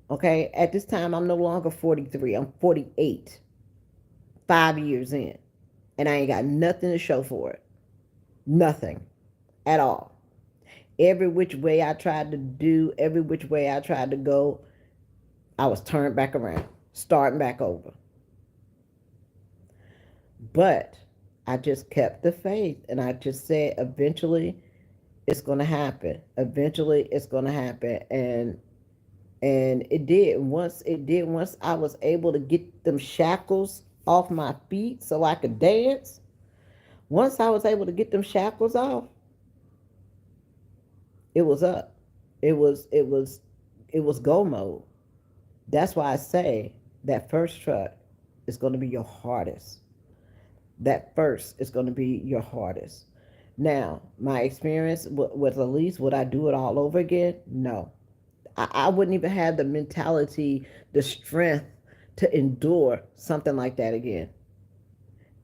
Okay, at this time I'm no longer 43. I'm 48. 5 years in, and I ain't got nothing to show for it. Nothing at all. Every which way I tried to do, every which way I tried to go, I was turned back around, starting back over. But I just kept the faith, and I just said eventually it's going to happen. Eventually it's going to happen. And it did. Once I was able to get them shackles off my feet so I could dance. Once I was able to get them shackles off, it was up. It was go mode. That's why I say that first truck is going to be your hardest. That first is going to be your hardest. Now, my experience with Elise, would I do it all over again? No. I wouldn't even have the mentality, the strength to endure something like that again.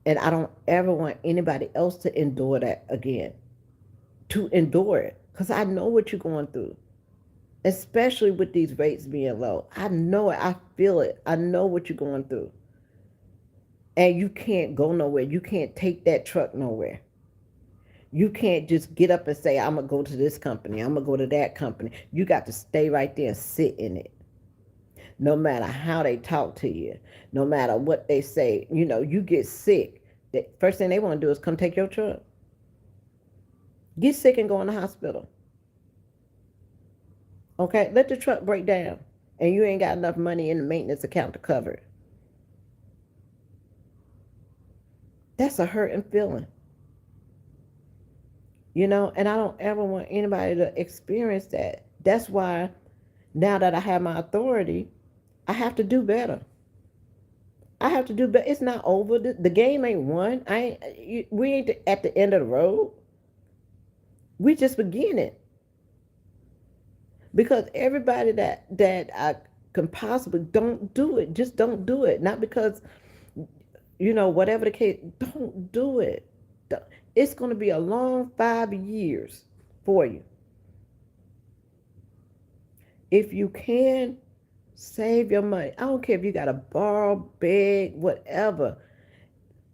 And I don't ever want anybody else to endure that again. To endure it. Because I know what you're going through. Especially with these rates being low. I know it. I feel it. I know what you're going through. And you can't go nowhere. You can't take that truck nowhere. You can't just get up and say, I'm going to go to this company. I'm going to go to that company. You got to stay right there and sit in it. No matter how they talk to you, no matter what they say, you get sick. The first thing they want to do is come take your truck. Get sick and go in the hospital. Okay, let the truck break down, and you ain't got enough money in the maintenance account to cover it. That's a hurting feeling. And I don't ever want anybody to experience that. That's why now that I have my authority, I have to do better. I have to do better. It's not over. The game ain't won. We ain't at the end of the road. We just beginning. Because everybody that I can possibly, don't do it. Just don't do it. Not because, whatever the case, don't do it. It's going to be a long 5 years for you. If you can, save your money. I don't care if you got to borrow, beg, whatever.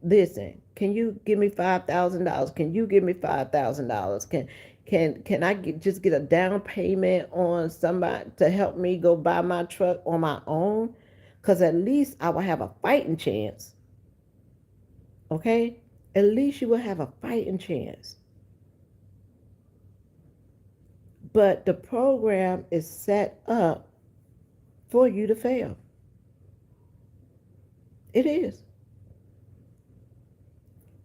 Listen, can you give me $5,000? Can you give me $5,000? Can I just get a down payment on somebody to help me go buy my truck on my own? Because at least I will have a fighting chance. Okay? At least you will have a fighting chance. But the program is set up for you to fail. It is.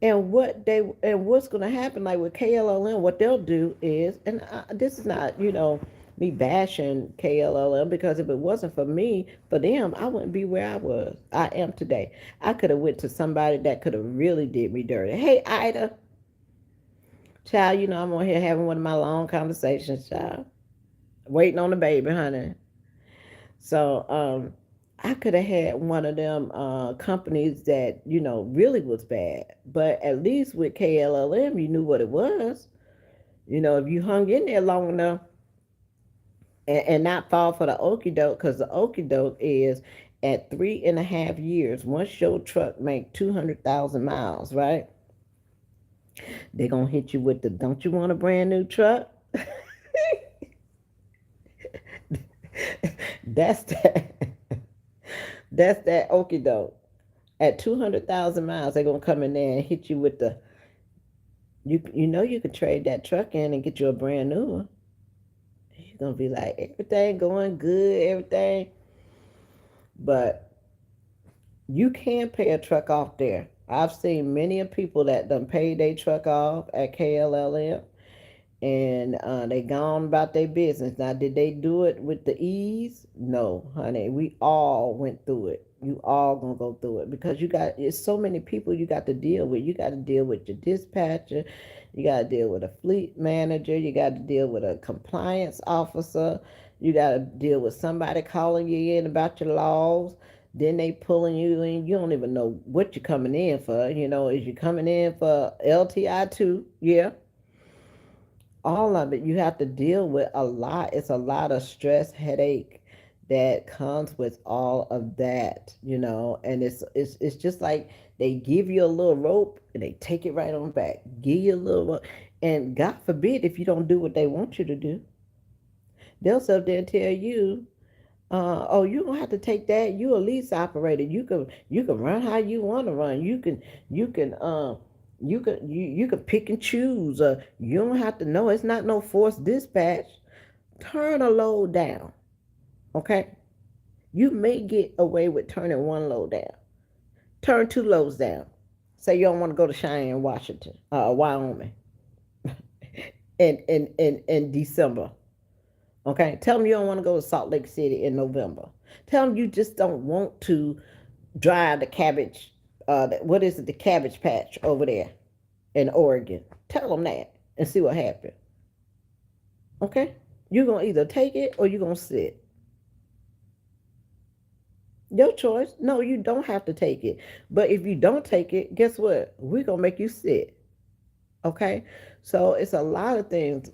And what's going to happen, like with KLLM, what they'll do is, and this is not, me bashing KLLM, because if it wasn't for me, for them, I wouldn't be where I am today. I could have went to somebody that could have really did me dirty. Hey, Ida, child, I'm on here having one of my long conversations, child, waiting on the baby, honey. So, I could have had one of them companies that, really was bad. But at least with KLLM, you knew what it was. If you hung in there long enough and not fall for the okie doke, because the okie doke is at 3.5 years, once your truck make 200,000 miles, right? They're going to hit you with the, don't you want a brand new truck? That's that. That's that okie doke. At 200,000 miles, they're gonna come in there and hit you with the. You can trade that truck in and get you a brand new one. You're gonna be like, everything going good, everything, but you can pay a truck off there. I've seen many of people that done paid their truck off at KLLM, and they gone about their business. Now, did they do it with the ease? No, honey. We all went through it. You all gonna go through it, because it's so many people you got to deal with. You got to deal with your dispatcher, you got to deal with a fleet manager, you got to deal with a compliance officer, you got to deal with somebody calling you in about your laws. Then they pulling you in. You don't even know what you're coming in for. Is you coming in for LTI 2? Yeah, all of it. You have to deal with a lot. It's a lot of stress, headache that comes with all of that, and it's just like they give you a little rope and they take it right on back, give you a little rope, and God forbid if you don't do what they want you to do, they'll sit there and tell you, oh, you don't have to take that, you a lease operator, you can run how you want to run, you can pick and choose, you don't have to know, it's not no forced dispatch. Turn a load down. Okay? You may get away with turning one load down. Turn two loads down. Say you don't want to go to Cheyenne, Washington, Wyoming, in December. Okay? Tell them you don't want to go to Salt Lake City in November. Tell them you just don't want to drive the cabbage, what is it, the cabbage patch over there in Oregon. Tell them that and see what happens. Okay? You're going to either take it or you're going to sit. Your choice. No, you don't have to take it. But if you don't take it, guess what? We're going to make you sit. Okay? So it's a lot of things,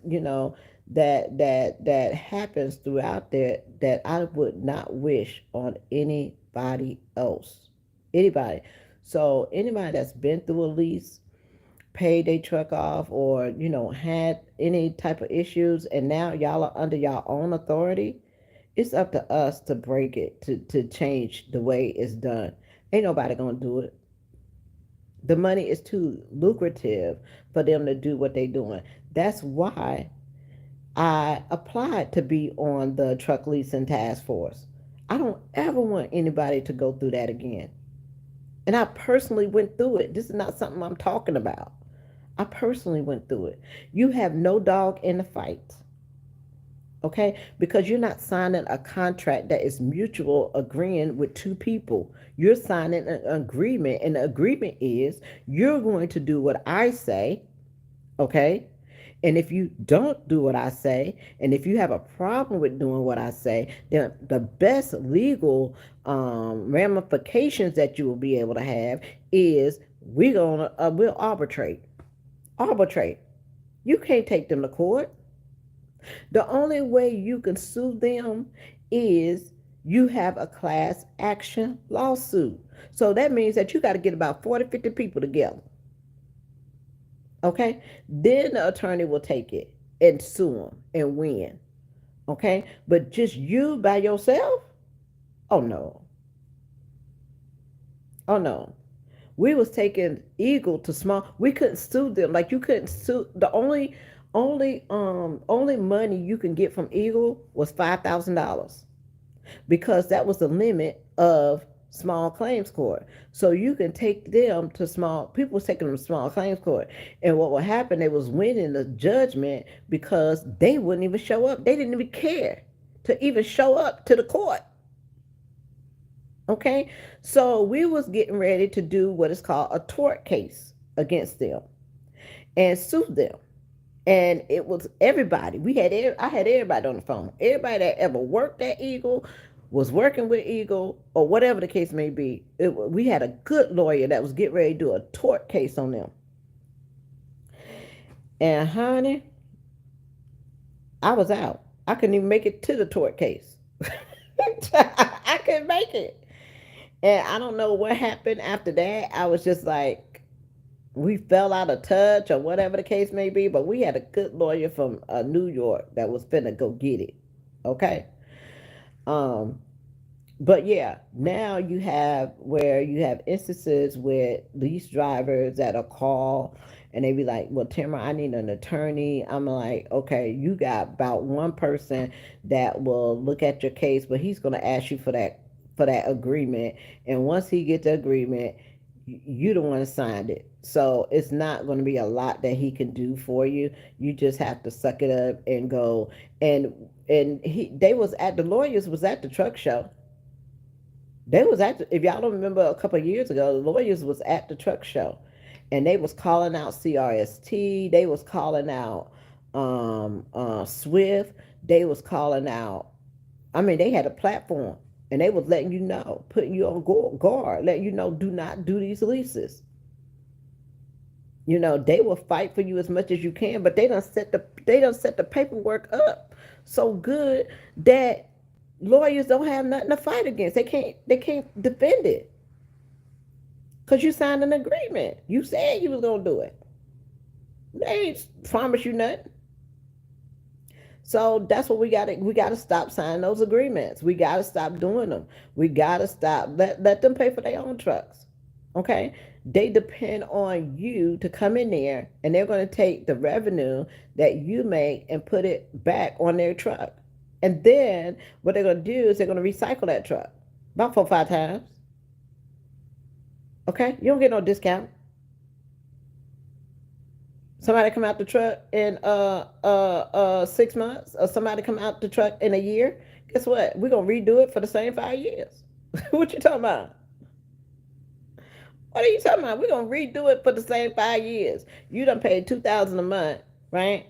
that happens throughout there that I would not wish on anybody else. Anybody. So anybody that's been through a lease, paid their truck off, or, had any type of issues, and now y'all are under your own authority, it's up to us to break it, to change the way it's done. Ain't nobody gonna do it. The money is too lucrative for them to do what they're doing. That's why I applied to be on the truck leasing task force. I don't ever want anybody to go through that again. And I personally went through it. This is not something I'm talking about. I personally went through it. You have no dog in the fight. Okay? Because you're not signing a contract that is mutual agreeing with two people. You're signing an agreement, and the agreement is you're going to do what I say, okay? And if you don't do what I say, and if you have a problem with doing what I say, then the best legal ramifications that you will be able to have is we'll arbitrate. Arbitrate. You can't take them to court. The only way you can sue them is you have a class action lawsuit. So that means that you got to get about 40, 50 people together. Okay? Then the attorney will take it. and sue them and win. Okay, but just you by yourself? Oh no, oh no. We was taking Eagle to small. We couldn't sue them. Like you couldn't sue. The only money you can get from Eagle was $5,000 because that was the limit of small claims court. So you can take them to small. People was taking them to small claims court, and what would happen? They was winning the judgment because they wouldn't even show up. They didn't even care to even show up to the court. Okay, so we was getting ready to do what is called a tort case against them and sue them. And it was everybody. I had everybody on the phone. Everybody that ever worked at Eagle, was working with Eagle, or whatever the case may be. We had a good lawyer that was getting ready to do a tort case on them. And honey, I was out. I couldn't even make it to the tort case. I couldn't make it. And I don't know what happened after that. I was just like, we fell out of touch or whatever the case may be. But we had a good lawyer from New York that was finna go get it. Okay. Um, but yeah, now you have where you have instances with lease drivers that are called and they be like, well, Tamara, I need an attorney. I'm like, okay, you got about one person that will look at your case, but he's going to ask you for that agreement. And once he gets the agreement, you the one that signed it. So it's not going to be a lot that he can do for you. You just have to suck it up and go. And the lawyers was at the truck show. They was at if y'all don't remember a couple of years ago, the lawyers was at the truck show, and they was calling out CRST. They was calling out Swift. They was calling out. I mean, they had a platform, and they was letting you know, putting you on guard, letting you know, do not do these leases. You know, they will fight for you as much as you can, but they don't set the paperwork up so good that lawyers don't have nothing to fight against. They can't defend it because you signed an agreement. You said you was gonna do it. They ain't promise you nothing. So that's what we gotta stop signing those agreements. We gotta stop doing them. We gotta stop let them pay for their own trucks. Okay? They depend on you to come in there and they're gonna take the revenue that you make and put it back on their truck. And then what they're gonna do is they're gonna recycle that truck about 4 or 5 times. Okay? You don't get no discount. Somebody come out the truck in 6 months, or somebody come out the truck in a year. Guess what? We're gonna redo it for the same 5 years. What you talking about? What are you talking about? We're gonna redo it for the same 5 years. You done paid $2,000 a month, right?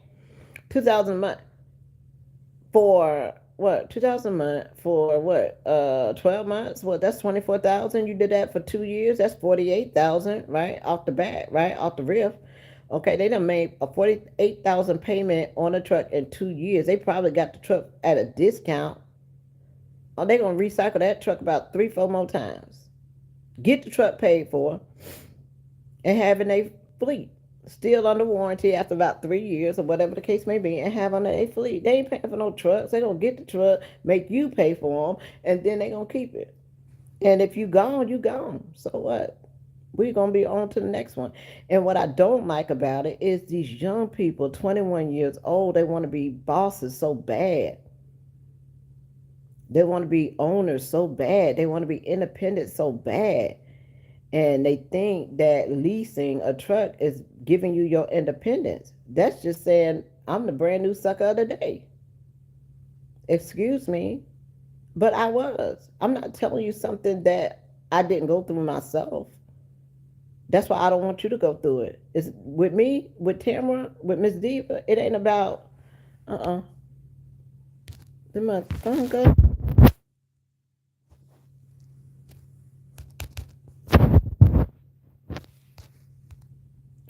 2,000 a month for what? 2,000 a month for what? 12 months. What? That's 24,000. You did that for 2 years. That's 48,000, right? Off the bat, right? Off the riff. Okay, they done made a 48,000 payment on a truck in 2 years. They probably got the truck at a discount. Or they gonna recycle that truck about 3, 4 more times. Get the truck paid for, and having a fleet still under warranty after about 3 years or whatever the case may be, and have under a fleet. They ain't paying for no trucks. They gonna get the truck, make you pay for them, and then they gonna keep it. And if you gone, you gone. So what? We're going to be on to the next one. And what I don't like about it is these young people, 21 years old, they want to be bosses so bad. They want to be owners so bad. They want to be independent so bad. And they think that leasing a truck is giving you your independence. That's just saying, I'm the brand new sucker of the day. Excuse me. But I was. I'm not telling you something that I didn't go through myself. That's why I don't want you to go through it. It's with me, with Tamara, with Miss Diva. It ain't about Did my phone go?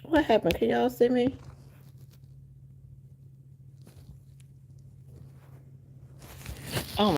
What happened? Can y'all see me?